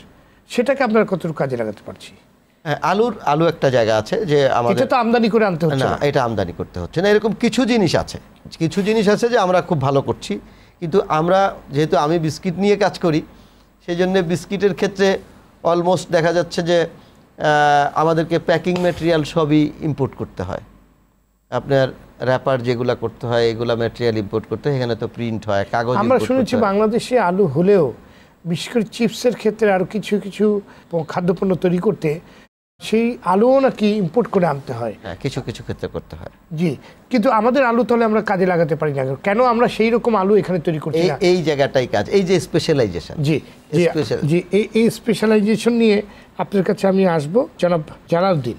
সেটাকে আপনারা কতটুকু কাজে লাগাতে পারছি? হ্যাঁ, আলু একটা জায়গা আছে যে আমাদের, এটা তো আমদানি করে আনতে হচ্ছে না, এটা আমদানি করতে হচ্ছে না। এরকম কিছু জিনিস আছে যে আমরা খুব ভালো করছি। কিন্তু আমরা যেহেতু আমি বিস্কিট নিয়ে কাজ করি, সেই জন্য বিস্কিটের ক্ষেত্রে অলমোস্ট দেখা যাচ্ছে যে আমাদেরকে প্যাকিং ম্যাটেরিয়াল সবই ইম্পোর্ট করতে হয়। আপনার র্যাপার যেগুলো করতে হয়, এগুলা ম্যাটেরিয়াল ইম্পোর্ট করতে হয়, এখানে তো প্রিন্ট হয়, কাগজ। আমরা শুনেছি বাংলাদেশে আলু হলেও বিশেষ করে চিপসের ক্ষেত্রে আরও কিছু খাদ্যপণ্য তৈরি করতে সেই আলুও নাকি ইম্পোর্ট করে আনতে হয়। হ্যাঁ, কিছু ক্ষেত্রে করতে হয়। জি, কিন্তু আমাদের আলু তাহলে আমরা কাজে লাগাতে পারি না কেন? আমরা সেই রকম আলু এখানে তৈরি করছি না। এই জায়গাটাই কাজ, এই যে স্পেশালাইজেশন। জি, এই স্পেশালাইজেশন নিয়ে আপনার কাছে আমি আসব, জনাব জালালউদ্দিন।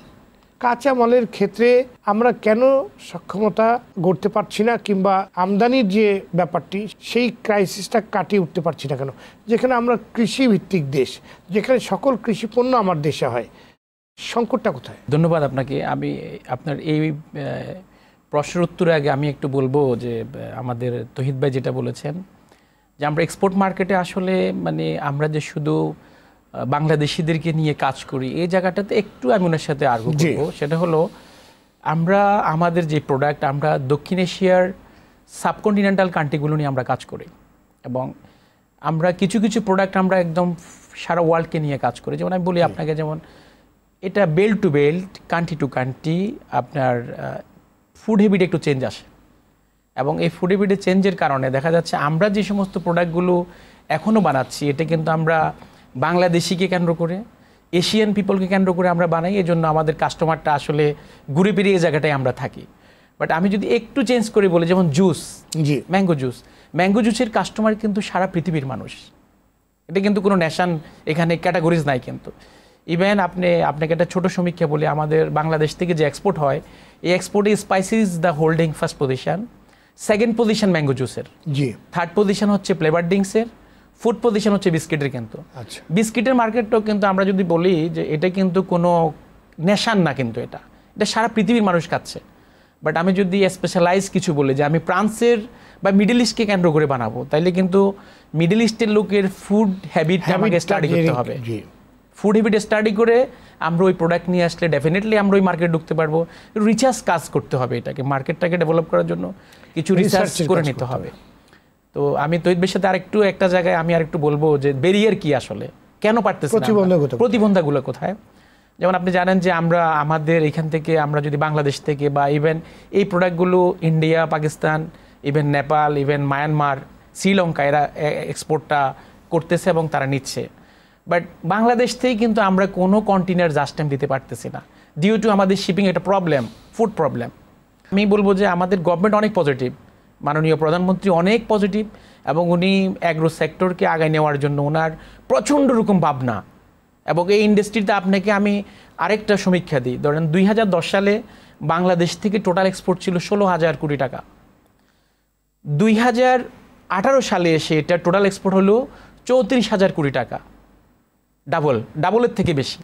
কাঁচামালের ক্ষেত্রে আমরা কেন সক্ষমতা গড়তে পারছি না, কিংবা আমদানির যে ব্যাপারটি সেই ক্রাইসিসটা কাটিয়ে উঠতে পারছি না কেন, যেখানে আমরা কৃষিভিত্তিক দেশ, যেখানে সকল কৃষি পণ্য আমার দেশে হয়? সংকটটা কোথায়? ধন্যবাদ আপনাকে। আমি আপনার এই প্রশ্নের উত্তরে আগে আমি একটু বলবো যে আমাদের তহিদ ভাই যেটা বলেছেন যে আমরা এক্সপোর্ট মার্কেটে আসলে মানে আমরা যে শুধু বাংলাদেশিদেরকে নিয়ে কাজ করি, এই জায়গাটাতে একটু আমি ওনার সাথে আর্গু করবো। সেটা হলো আমরা আমাদের যে প্রোডাক্ট, আমরা দক্ষিণ এশিয়ার সাবকন্টিনেন্টাল কান্ট্রিগুলো নিয়ে আমরা কাজ করি, এবং আমরা কিছু কিছু প্রোডাক্ট আমরা একদম সারা ওয়ার্ল্ডকে নিয়ে কাজ করি। যেমন আমি বলি আপনাকে, যেমন এটা belt to belt, country to country আপনার ফুড হ্যাবিট একটু চেঞ্জ আসে, এবং এই ফুড হ্যাবিটের চেঞ্জের কারণে দেখা যাচ্ছে আমরা যে সমস্ত প্রোডাক্টগুলো এখনও বানাচ্ছি, এটা কিন্তু আমরা বাংলাদেশিকে কেন্দ্র করে, এশিয়ান পিপলকে কেন্দ্র করে আমরা বানাই। এই জন্য আমাদের কাস্টমারটা আসলে ঘুরে ফিরে এই জায়গাটায় আমরা থাকি। বাট আমি যদি একটু চেঞ্জ করে বলি, যেমন জুস, ম্যাঙ্গো জুসের কাস্টমার কিন্তু সারা পৃথিবীর মানুষ। এটা কিন্তু কোনো ন্যাশন এখানে ক্যাটাগরিজ নাই। কিন্তু ইভেন আপনাকে একটা ছোটো সমীক্ষা বলি, আমাদের বাংলাদেশ থেকে যে এক্সপোর্ট হয়, এই এক্সপোর্টে spices the holding first position, second position mango জুসের, থার্ড পজিশন হচ্ছে ফ্লেভার ড্রিঙ্কসের, ফোর্থ পজিশন হচ্ছে বিস্কিটের। কিন্তু বিস্কিটের মার্কেটটাও কিন্তু আমরা যদি বলি যে এটা কিন্তু কোনো নেশান না, কিন্তু এটা সারা পৃথিবীর মানুষ খাচ্ছে। বাট আমি যদি স্পেশালাইজ কিছু বলি যে আমি ফ্রান্সের বা মিডল ইস্টকে কেন্দ্র করে বানাবো, তাইলে কিন্তু মিডল ইস্টের লোকের ফুড হ্যাবিট আমাকে স্টাডি করতে হবে। ফুড হ্যাবিট স্টাডি করে আমরা ওই প্রোডাক্ট নিয়ে আসলে ডেফিনেটলি আমরা ওই মার্কেট ঢুকতে পারবো। রিসার্চ কাজ করতে হবে, এটাকে মার্কেটটাকে ডেভেলপ করার জন্য কিছু রিসার্চ করে নিতে হবে। তো আমি তৈরির সাথে আরেকটু একটা জায়গায় আমি আরেকটু বলবো যে ব্যারিয়ার কি আসলে, কেন পারতেছি না, প্রতিবন্ধকগুলো কোথায়। যেমন আপনি জানেন যে আমরা আমাদের এখান থেকে আমরা যদি বাংলাদেশ থেকে বা ইভেন এই প্রোডাক্টগুলো India, Pakistan, even Nepal, even Myanmar, Sri Lanka এরা এক্সপোর্টটা করতেছে এবং তারা নিচ্ছে। বাট বাংলাদেশ থেকে কিন্তু আমরা কোনো কন্টেনার জাস্ট টাইম দিতে পারতেছি না, ডিউ টু আমাদের শিপিং একটা প্রবলেম, ফুড প্রবলেম। আমি বলবো যে আমাদের গভর্নমেন্ট অনেক পজিটিভ, মাননীয় প্রধানমন্ত্রী অনেক পজিটিভ, এবং উনি অ্যাগ্রো সেক্টরকে আগায় নেওয়ার জন্য ওনার প্রচণ্ড রকম ভাবনা। এবং এই ইন্ডাস্ট্রিতে আপনাকে আমি আরেকটা সমীক্ষা দিই, ধরেন 2010 সালে বাংলাদেশ থেকে টোটাল এক্সপোর্ট ছিল 16,000 কোটি টাকা। 2018 সালে এসে এটা টোটাল এক্সপোর্ট হলো 34,000 কোটি টাকা, ডাবলের থেকে বেশি।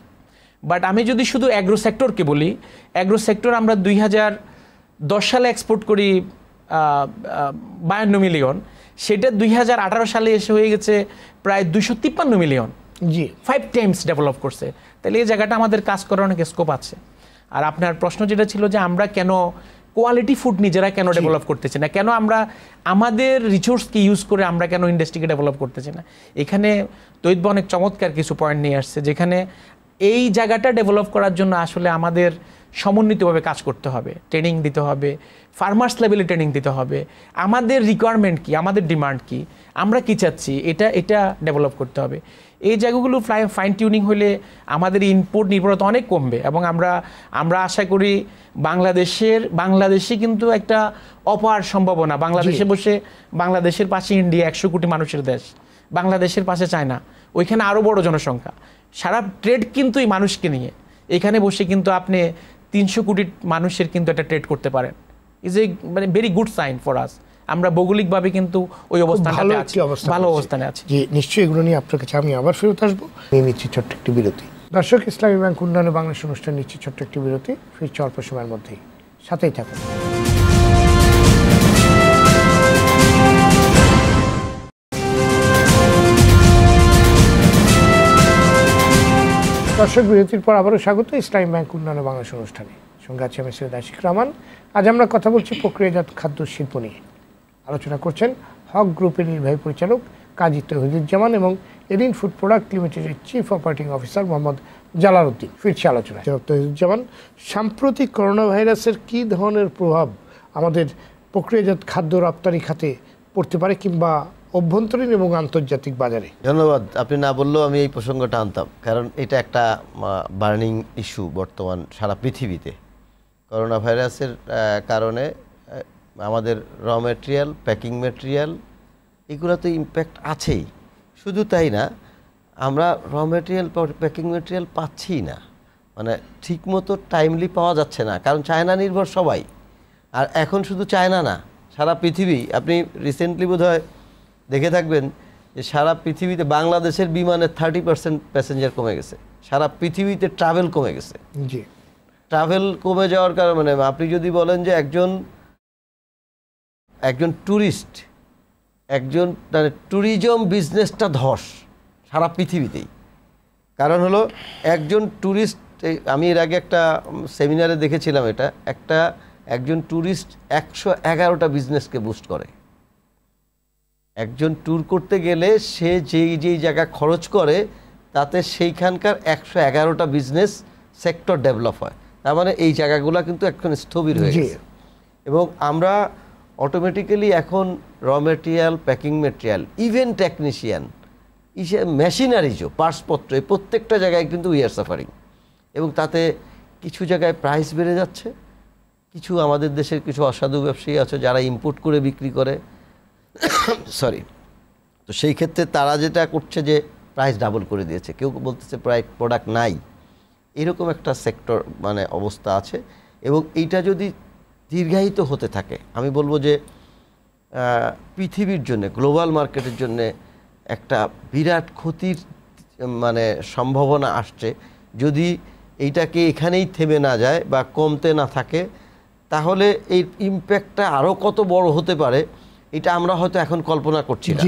বাট আমি যদি শুধু অ্যাগ্রো সেক্টরকে বলি, অ্যাগ্রো সেক্টর আমরা 2010 সালে এক্সপোর্ট করি 52 মিলিয়ন, সেটা 2018 সালে এসে হয়ে গেছে প্রায় 253 মিলিয়ন, 5 টাইমস ডেভেলপ করছে। তাহলে এই জায়গাটা আমাদের কাজ করার অনেক স্কোপ আছে। আর আপনার প্রশ্ন যেটা ছিল যে আমরা কেন কোয়ালিটি ফুড নিজেরা কেন ডেভেলপ করতেছি না, কেন আমরা আমাদের রিসোর্সকে ইউজ করে আমরা কেন ইন্ডাস্ট্রিকে ডেভেলপ করতেছি না, এখানে তৈব অনেক চমৎকার কিছু পয়েন্ট নিয়ে আসছে, যেখানে এই জায়গাটা ডেভেলপ করার জন্য আসলে আমাদের সমন্বিতভাবে কাজ করতে হবে, ট্রেনিং দিতে হবে, ফার্মার্স লেভেলে ট্রেনিং দিতে হবে, আমাদের রিকোয়ারমেন্ট কি, আমাদের ডিমান্ড কি, আমরা কি চাচ্ছি, এটা ডেভেলপ করতে হবে। এই জায়গাগুলো ফাইন টিউনিং হলে আমাদের ইনপুট নির্ভরতা অনেক কমবে, এবং আমরা আশা করি বাংলাদেশে কিন্তু একটা অপার সম্ভাবনা। বাংলাদেশে বসে, বাংলাদেশের পাশে ইন্ডিয়া 100 কোটি মানুষের দেশ, বাংলাদেশের পাশে চায়না, ওইখানে আরও বড় জনসংখ্যা, সারা ট্রেড কিন্তু এই মানুষকে নিয়ে। এখানে বসে কিন্তু আপনি 300 কোটি মানুষের কিন্তু একটা ট্রেড করতে পারেন, ইজ এ মানে very good sign for us. আমরা ভৌগোলিকভাবে কিন্তু ওই অবস্থানে আছি, ভালো অবস্থানে আছি। জি, নিশ্চয়ই এগুলো নিয়ে আপনার কাছে আমি আবার ফেরত আসবো। নিচ্ছি ছোট্ট একটি বিরতি। দর্শক, ইসলামী ব্যাংক উন্নয়ন বাংলাদেশ অনুষ্ঠান নিচ্ছি ছোট্ট একটি বিরতি, ফিরছে অল্প সময়ের মধ্যেই, সাথেই থাকুন। দর্শক, বিরতির পর আবারও স্বাগত ইসলামী ব্যাংক উন্নয়ন বাংলাদেশ অনুষ্ঠানে। সঙ্গে আছে আমি সৈয়দ আশিক রহমান। আজ আমরা কথা বলছি প্রক্রিয়াজাত খাদ্য শিল্প নিয়ে। আলোচনা করছেন হক গ্রুপের নির্বাহী পরিচালক কাজী তৌহিদুজ্জামান এবং এরিন ফুড প্রোডাক্ট লিমিটেডের chief operating officer Mohammad Jalal Uddin. ফিরছি আলোচনায়। তৌহিদুজ্জামান, সাম্প্রতিক করোনা ভাইরাসের কী ধরনের প্রভাব আমাদের প্রক্রিয়াজাত খাদ্য রপ্তানি খাতে পড়তে পারে, কিংবা অভ্যন্তরীণ এবং আন্তর্জাতিক বাজারে? ধন্যবাদ। আপনি না বললেও আমি এই প্রসঙ্গটা আনতাম, কারণ এটা একটা বার্নিং ইস্যু বর্তমান সারা পৃথিবীতে। করোনা ভাইরাসের কারণে আমাদের র ম্যাটেরিয়াল, প্যাকিং ম্যাটেরিয়াল, এগুলো তো ইম্প্যাক্ট আছেই। শুধু তাই না, আমরা র ম্যাটেরিয়াল, প্যাকিং ম্যাটেরিয়াল পাচ্ছি না, মানে ঠিকমতো টাইমলি পাওয়া যাচ্ছে না, কারণ চায়না নির্ভর সবাই। আর এখন শুধু চায়না না, সারা পৃথিবী। আপনি রিসেন্টলি বোধহয় দেখে থাকবেন যে সারা পৃথিবীতে বাংলাদেশের বিমানের 30% প্যাসেঞ্জার কমে গেছে, সারা পৃথিবীতে ট্রাভেল কমে গেছে। জি, ট্রাভেল কমে যাওয়ার কারণে আপনি যদি বলেন যে একজন ট্যুরিস্ট, একজন ট্যুরিজম বিজনেসটা ধস সারা পৃথিবীতেই। কারণ হলো একজন ট্যুরিস্ট, আমি এর আগে একটা সেমিনারে দেখেছিলাম, একজন ট্যুরিস্ট 111টা বিজনেসকে বুস্ট করে। একজন ট্যুর করতে গেলে সে যেই জায়গা খরচ করে তাতে সেইখানকার 111টা বিজনেস সেক্টর ডেভেলপ হয়। তার মানে এই জায়গাগুলো কিন্তু এখন স্থবির হয়ে গেছে। এবং আমরা অটোমেটিক্যালি এখন raw material, packing material, even technician, মেশিনারিজও, পার্টসপত্র, এই প্রত্যেকটা জায়গায় কিন্তু উই আর সাফারিং। এবং তাতে কিছু জায়গায় প্রাইস বেড়ে যাচ্ছে, কিছু আমাদের দেশের কিছু অসাধু ব্যবসায়ী আছে যারা ইম্পোর্ট করে বিক্রি করে, সরি, তো সেই ক্ষেত্রে তারা যেটা করছে যে প্রাইস ডাবল করে দিয়েছে, কেউ বলতেছে প্রায় প্রোডাক্ট নাই, এরকম একটা সেক্টর মানে অবস্থা আছে। এবং এইটা যদি দীর্ঘায়িত হতে থাকে, আমি বলবো যে পৃথিবীর জন্য, গ্লোবাল মার্কেটের জন্য একটা বিরাট ক্ষতির মানে সম্ভাবনা আসছে। যদি এইটাকে এখানেই থেমে না যায় বা কমতে না থাকে, তাহলে এই ইম্প্যাক্টটা আরও কত বড় হতে পারে এটা আমরা হয়তো এখন কল্পনা করছি না।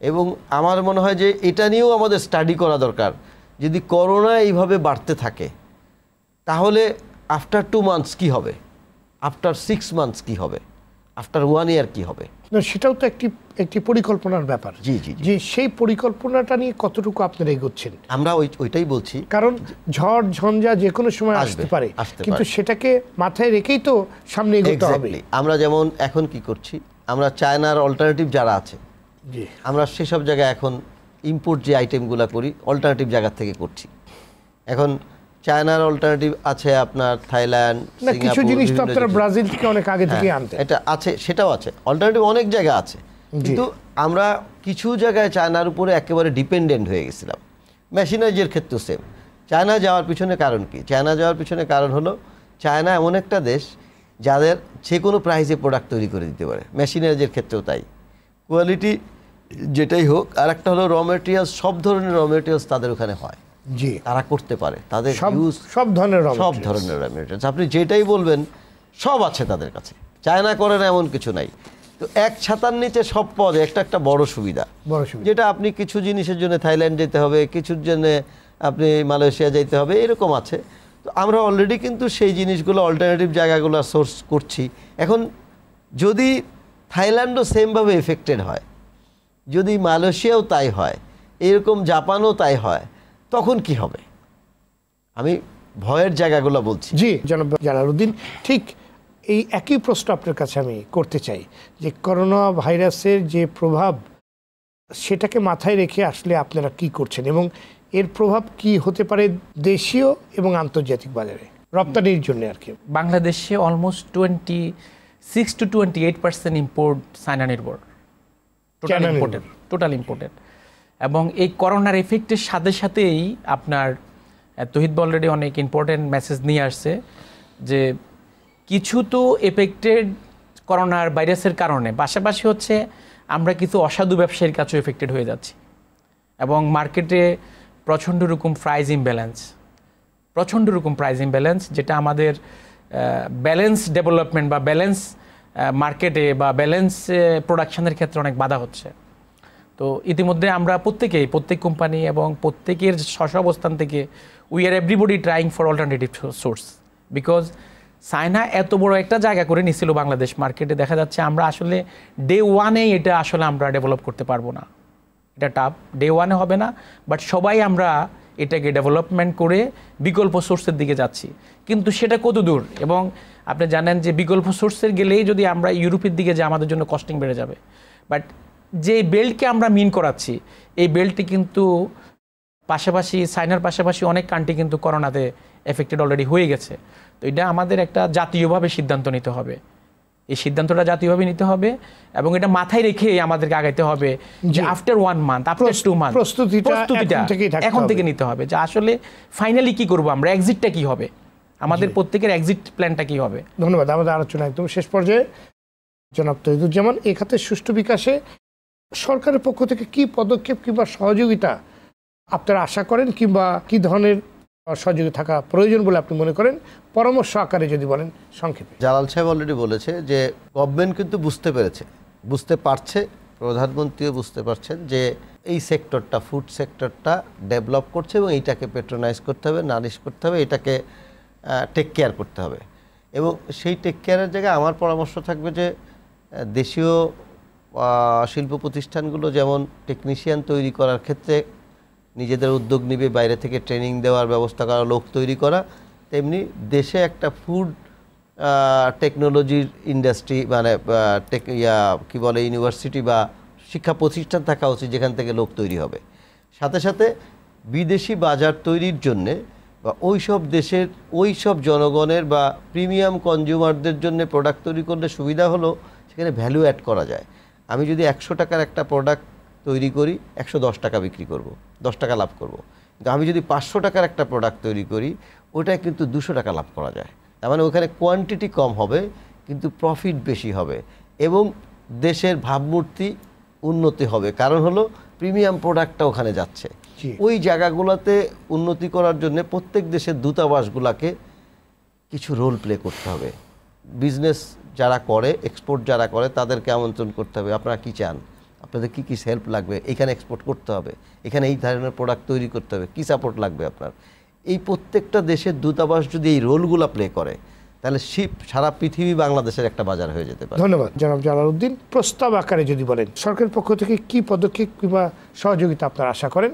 এবং আমার মনে হয় যে এটা নিয়েও আমাদের স্টাডি করা দরকার। যদি করোনা এইভাবে বাড়তে থাকে তাহলে আফটার 2 মান্থস কী হবে, আফটার 6 মান্থস কী হবে, আফটার 1 ইয়ার কী হবে। সেটাও তো একটি পরিকল্পনার ব্যাপার। জি, যে সেই পরিকল্পনাটা নিয়ে কতটুকু আপনারা এগোচ্ছেন? আমরা ওইটাই বলছি, কারণ ঝড় ঝঞ্ঝা যে কোনো সময় আসতে পারে, কিন্তু সেটাকে মাথায় রেখেই তো সামনে এগোতে হবে। আমরা যেমন এখন কি করছি, আমরা চায়নার অল্টারনেটিভ যারা আছে, আমরা সেসব জায়গায় এখন ইম্পোর্ট যে আইটেমগুলো করি অল্টারনেটিভ জায়গা থেকে করছি। এখন চায়নার অল্টারনেটিভ আছে আপনার থাইল্যান্ড, কিছু জিনিস তো আপনারা ব্রাজিল থেকে অনেক আগে থেকে আনতে, এটা আছে, সেটাও আছে, অল্টারনেটিভ অনেক জায়গা আছে। কিন্তু আমরা কিছু জায়গায় চায়নার উপরে একেবারে ডিপেন্ডেন্ট হয়ে গেছিলাম। মেশিনারিজের ক্ষেত্রেও সেম। চায়না যাওয়ার পিছনে কারণ কি? চায়না যাওয়ার পিছনে কারণ হলো চায়না এমন একটা দেশ যাদের যে কোনো প্রাইসে প্রোডাক্ট তৈরি করে দিতে পারে, মেশিনারিজের ক্ষেত্রেও তাই, কোয়ালিটি যেটাই হোক। আর একটা হলো র মেটেরিয়ালস, সব ধরনের র মেটেরিয়ালস তাদের ওখানে হয়, জি, তারা করতে পারে, তাদের সব ধরনের র মেটেরিয়ালস, আপনি যেটাই বলবেন সব আছে তাদের কাছে। চায়না করে না এমন কিছু নাই। তো এক ছাতার নিচে সব পাওয়া যায়, একটা বড় সুবিধা, যেটা আপনি কিছু জিনিসের জন্য থাইল্যান্ড যেতে হবে, কিছুর জন্য আপনি মালয়েশিয়া যেতে হবে, এরকম আছে। তো আমরা অলরেডি কিন্তু সেই জিনিসগুলো অল্টারনেটিভ জায়গাগুলো সোর্স করছি। এখন যদি থাইল্যান্ডও সেমভাবে এফেক্টেড হয়, যদি মালয়েশিয়াও তাই হয়, এরকম জাপানও তাই হয়, তখন কি হবে? আমি ভয়ের জায়গাগুলো বলছি। জি জনাব জালালউদ্দিন, ঠিক এই একই প্রশ্ন আপনার কাছে আমি করতে চাই যে করোনা ভাইরাসের যে প্রভাব, সেটাকে মাথায় রেখে আসলে আপনারা কি করছেন এবং এর প্রভাব কি হতে পারে দেশীয় এবং আন্তর্জাতিক বাজারে রপ্তানির জন্য আর কি? বাংলাদেশে অলমোস্ট 26 to 28% ইম্পোর্ট চায়না নির্ভর, টোটাল ইম্পোর্টেড। এবং এই করোনার এফেক্টের সাথে সাথেই আপনার তহিদ অলরেডি অনেক ইম্পর্টেন্ট মেসেজ নিয়ে আসছে যে কিছু তো এফেক্টেড করোনার ভাইরাসের কারণে, পাশাপাশি হচ্ছে আমরা কিছু অসাধু ব্যবসায়ীর কাছেও এফেক্টেড হয়ে যাচ্ছি। এবং মার্কেটে প্রচণ্ড রকম প্রাইস ইমব্যালেন্স, যেটা আমাদের ব্যালেন্স ডেভেলপমেন্ট বা ব্যালেন্স মার্কেটে বা ব্যালেন্স প্রোডাকশনের ক্ষেত্রে অনেক বাধা হচ্ছে। তো ইতিমধ্যে আমরা প্রত্যেক কোম্পানি এবং প্রত্যেকের অবস্থান থেকে we are everybody trying for alternative source, because China এত বড় একটা জায়গা করে নিছিল বাংলাদেশ মার্কেটে। দেখা যাচ্ছে আমরা আসলে ডে ওয়ানেই এটা আসলে আমরা ডেভেলপ করতে পারবো না, এটা টাফ, ডে ওয়ানে হবে না, বাট সবাই আমরা এটাকে ডেভেলপমেন্ট করে বিকল্প সোর্সের দিকে যাচ্ছি। কিন্তু সেটা কত দূর? এবং আপনি জানেন যে বিকল্প সোর্সের গেলেই যদি আমরা ইউরোপের দিকে যাই আমাদের জন্য কস্টিং বেড়ে যাবে। বাট যে বেল্টকে আমরা মিন করাচ্ছি, এই বেল্টটি কিন্তু পাশাপাশি চায়নার পাশাপাশি অনেক কান্ট্রি কিন্তু করোনাতে এফেক্টেড অলরেডি হয়ে গেছে। তো এটা আমাদের একটা জাতীয়ভাবে সিদ্ধান্ত নিতে হবে, এই সিদ্ধান্তটা জাতীয়ভাবে নিতে হবে এবং এটা মাথায় রেখে আমাদেরকে আগাইতে হবে যে আফটার 1 মান্থ, আফটার 2 মান্থ প্রস্তুতিটা এখন থেকে নিতে হবে যে আসলে ফাইনালি কি করব আমরা, এক্সিটটা কি হবে, আমাদের প্রত্যেকের এক্সিট প্ল্যানটা কি হবে। ধন্যবাদ। আমাদের আলোচনা একদম শেষ পর্যায়ে। জনাব তহিদুজ্জামান, এই খাতের সুষ্ঠু বিকাশে সরকারের পক্ষ থেকে কি পদক্ষেপ কিংবা সহযোগিতা আপনারা আশা করেন, কিংবা কি ধরনের সহযোগিতা থাকা প্রয়োজন বলে আপনি মনে করেন, পরামর্শ আকারে যদি বলেন সংক্ষেপে। জালাল সাহেব অলরেডি বলেছে যে গভর্নমেন্ট কিন্তু বুঝতে পারছে প্রধানমন্ত্রীও বুঝতে পারছেন যে এই সেক্টরটা, ফুড সেক্টরটা ডেভেলপ করছে এবং এইটাকে পেট্রোনাইজ করতে হবে, নারিশ করতে হবে, এটাকে টেক কেয়ার করতে হবে। এবং সেই টেক কেয়ারের জায়গায় আমার পরামর্শ থাকবে যে দেশীয় শিল্প প্রতিষ্ঠানগুলো যেমন টেকনিশিয়ান তৈরি করার ক্ষেত্রে নিজেদের উদ্যোগ নিবে, বাইরে থেকে ট্রেনিং দেওয়ার ব্যবস্থা করা, লোক তৈরি করা, তেমনি দেশে একটা ফুড টেকনোলজির ইন্ডাস্ট্রি মানে কি বলে ইউনিভার্সিটি বা শিক্ষা প্রতিষ্ঠান থাকা উচিত যেখান থেকে লোক তৈরি হবে। সাথে সাথে বিদেশি বাজার তৈরির জন্যে বা ওই সব দেশের ওই সব জনগণের বা প্রিমিয়াম কনজিউমারদের জন্য প্রোডাক্ট তৈরি করলে সুবিধা হলো সেখানে ভ্যালু অ্যাড করা যায়। আমি যদি 100 টাকার একটা প্রোডাক্ট তৈরি করি 110 টাকা বিক্রি করব, 10 টাকা লাভ করব। কিন্তু আমি যদি 500 টাকার একটা প্রোডাক্ট তৈরি করি ওটায় কিন্তু 200 টাকা লাভ করা যায়। তার মানে ওখানে কোয়ান্টিটি কম হবে কিন্তু প্রফিট বেশি হবে এবং দেশের ভাবমূর্তি উন্নতি হবে। কারণ হলো প্রিমিয়াম প্রোডাক্টটা ওখানে যাচ্ছে। ওই জায়গাগুলোতে উন্নতি করার জন্য প্রত্যেক দেশের দূতাবাসগুলোকে কিছু রোল প্লে করতে হবে। বিজনেস যারা করে, এক্সপোর্ট যারা করে তাদেরকে আমন্ত্রণ করতে হবে, আপনারা কি চান, আপনাদের কী কী হেল্প লাগবে, এখানে এক্সপোর্ট করতে হবে, এখানে এই ধরনের প্রোডাক্ট তৈরি করতে হবে, কী সাপোর্ট লাগবে আপনার। এই প্রত্যেকটা দেশের দূতাবাস যদি এই রোলগুলো প্লে করে তাহলে সারা পৃথিবী বাংলাদেশের একটা বাজার হয়ে যেতে পারে। ধন্যবাদ জনাব জালালউদ্দিন। প্রস্তাব আকারে যদি বলেন সরকারের পক্ষ থেকে কি পদক্ষেপ কিংবা সহযোগিতা আপনারা আশা করেন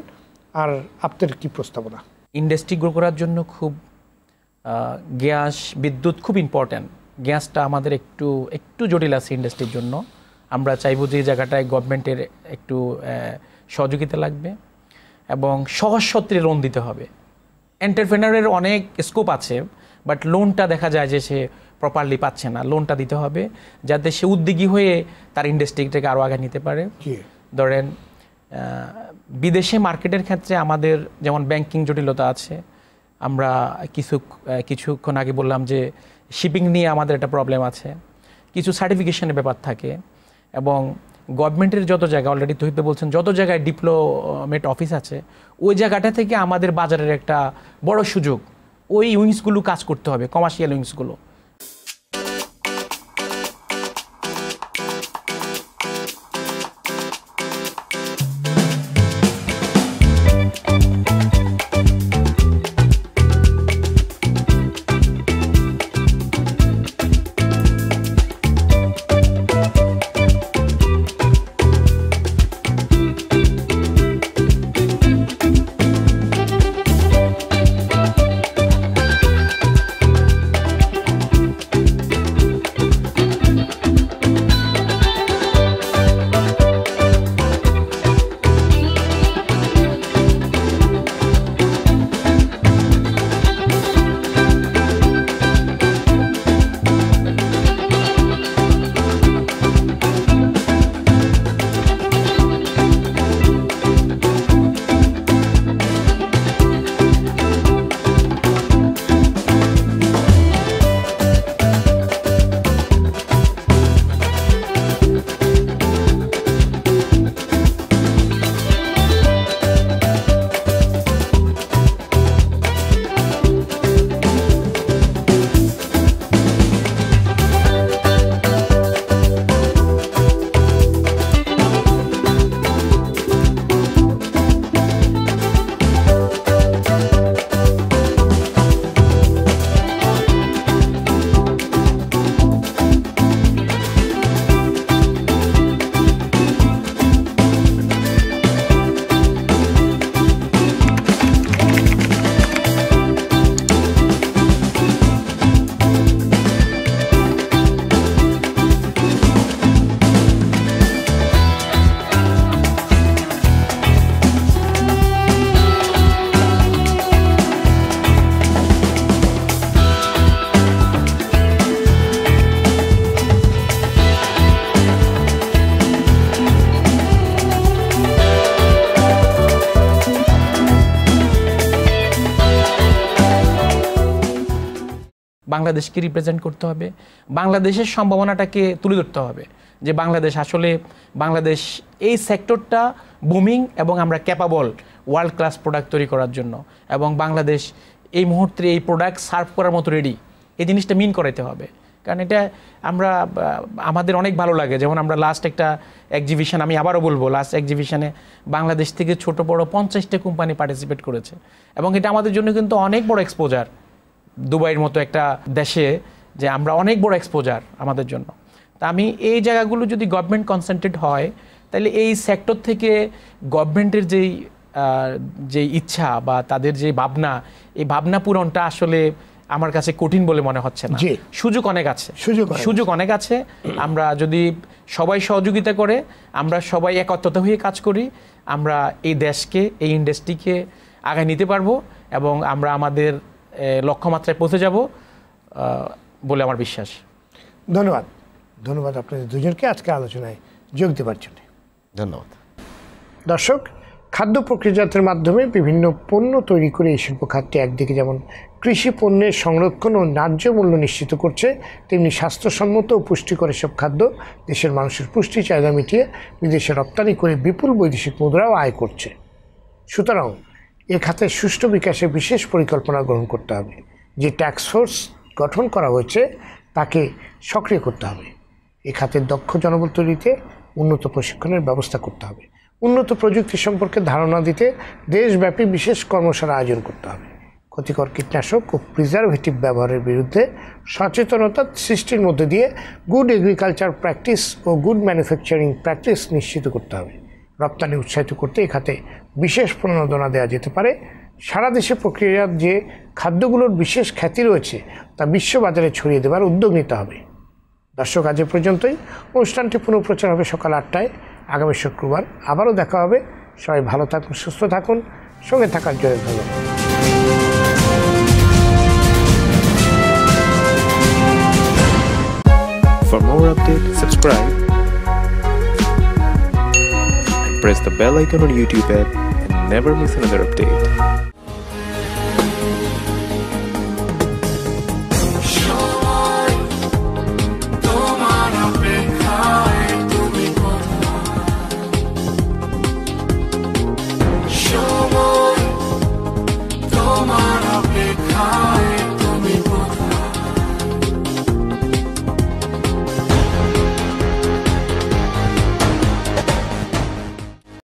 আর আপনার কি প্রস্তাবনা? ইন্ডাস্ট্রি গ্রো করার জন্য খুব গ্যাস, বিদ্যুৎ খুব ইম্পর্ট্যান্ট। গ্যাসটা আমাদের একটু জটিল আছে ইন্ডাস্ট্রির জন্য। আমরা চাইবো যে জায়গাটায় গভর্নমেন্টের একটু সহযোগিতা লাগবে এবং সহজ সূত্রে লোন দিতে হবে। এন্টারপ্রেনারের অনেক স্কোপ আছে, বাট লোনটা দেখা যায় যে সে প্রপারলি পাচ্ছে না। লোনটা দিতে হবে যাতে সে উদ্যোগী হয়ে তার ইন্ডাস্ট্রিটাকে আরও আগে নিতে পারে। ধরেন বিদেশে মার্কেটের ক্ষেত্রে আমাদের যেমন ব্যাংকিং জটিলতা আছে। আমরা কিছুক্ষণ আগে বললাম যে শিপিং নিয়ে আমাদের একটা প্রবলেম আছে, কিছু সার্টিফিকেশনের ব্যাপার থাকে এবং গভর্নমেন্টের যত জায়গা, অলরেডি তহিদ বলছেন যত জায়গায় ডিপ্লোমেট অফিস আছে ওই জায়গাটা থেকে আমাদের বাজারের একটা বড় সুযোগ। ওই উইংসগুলো কাজ করতে হবে, কমার্শিয়াল উইংসগুলো। বাংলাদেশকে রিপ্রেজেন্ট করতে হবে, বাংলাদেশের সম্ভাবনাটাকে তুলে ধরতে হবে যে বাংলাদেশ এই সেক্টরটা বুমিং এবং আমরা ক্যাপাবল ওয়ার্ল্ড ক্লাস প্রোডাক্ট তৈরি করার জন্য, এবং বাংলাদেশ এই মুহূর্তে এই প্রোডাক্ট সার্ভ করার মতো রেডি, এই জিনিসটা মিন করাইতে হবে। কারণ এটা আমরা আমাদের অনেক ভালো লাগে। যেমন আমরা লাস্ট একটা এক্সিবিশন, আমি আবারও বলবো, লাস্ট এক্সিবিশনে বাংলাদেশ থেকে ছোট বড় 50টা কোম্পানি পার্টিসিপেট করেছে, এবং এটা আমাদের জন্য কিন্তু অনেক বড় এক্সপোজার, দুবাইয়ের মতো একটা দেশে যে আমরা অনেক বড় এক্সপোজার আমাদের জন্য। তা আমি এই জায়গাগুলো যদি গভর্নমেন্ট কনসেন্ট্রেট হয়, তাহলে এই সেক্টর থেকে গভর্নমেন্টের যেই ইচ্ছা বা তাদের যে ভাবনা, এই ভাবনা পূরণটা আসলে আমার কাছে কঠিন বলে মনে হচ্ছে না। সুযোগ অনেক আছে, সুযোগ অনেক আছে। আমরা যদি সবাই সহযোগিতা করে, আমরা সবাই একত্রিত হয়ে কাজ করি, আমরা এই দেশকে, এই ইন্ডাস্ট্রিকে আগায় নিতে পারবো এবং আমরা আমাদের লক্ষ্যমাত্রায় পৌঁছে যাব বলে আমার বিশ্বাস। ধন্যবাদ আপনাদের দুজনকে আজকে আলোচনায় যোগ দেওয়ার জন্য। ধন্যবাদ। দর্শক, খাদ্য প্রক্রিয়াজাতের মাধ্যমে বিভিন্ন পণ্য তৈরি করে এই শিল্প খাতটি একদিকে যেমন কৃষি পণ্যের সংরক্ষণ ও ন্যায্য মূল্য নিশ্চিত করছে, তেমনি স্বাস্থ্যসম্মত ও পুষ্টিকর এসব খাদ্য দেশের মানুষের পুষ্টি চাহিদা মিটিয়ে বিদেশে রপ্তানি করে বিপুল বৈদেশিক মুদ্রাও আয় করছে। সুতরাং এ খাতের সুষ্ঠু বিকাশে বিশেষ পরিকল্পনা গ্রহণ করতে হবে। যে ট্যাক্স ফোর্স গঠন করা হয়েছে তাকে সক্রিয় করতে হবে। এ খাতের দক্ষ জনবল তৈরিতে উন্নত প্রশিক্ষণের ব্যবস্থা করতে হবে। উন্নত প্রযুক্তি সম্পর্কে ধারণা দিতে দেশব্যাপী বিশেষ কর্মশালা আয়োজন করতে হবে। ক্ষতিকর কীটনাশক ও প্রিজারভেটিভ ব্যবহারের বিরুদ্ধে সচেতনতা সৃষ্টির মধ্যে দিয়ে গুড এগ্রিকালচার প্র্যাকটিস ও গুড ম্যানুফ্যাকচারিং প্র্যাকটিস নিশ্চিত করতে হবে। রপ্তানি উৎসাহিত করতে এই খাতে বিশেষ প্রণোদনা দেওয়া যেতে পারে। সারা দেশে প্রক্রিয়াজাত যে খাদ্যগুলোর বিশেষ খ্যাতি রয়েছে তা বিশ্ববাজারে ছড়িয়ে দেওয়ার উদ্যোগ নিতে হবে। দর্শক, আজ পর্যন্তই। অনুষ্ঠানটি পুনঃপ্রচার হবে সকাল 8টায় আগামী শুক্রবার। আবারও দেখা হবে। সবাই ভালো থাকুন, সুস্থ থাকুন। সঙ্গে থাকার জন্য ধন্যবাদ। For more updates, subscribe and press the bell icon on YouTube app and never miss another update.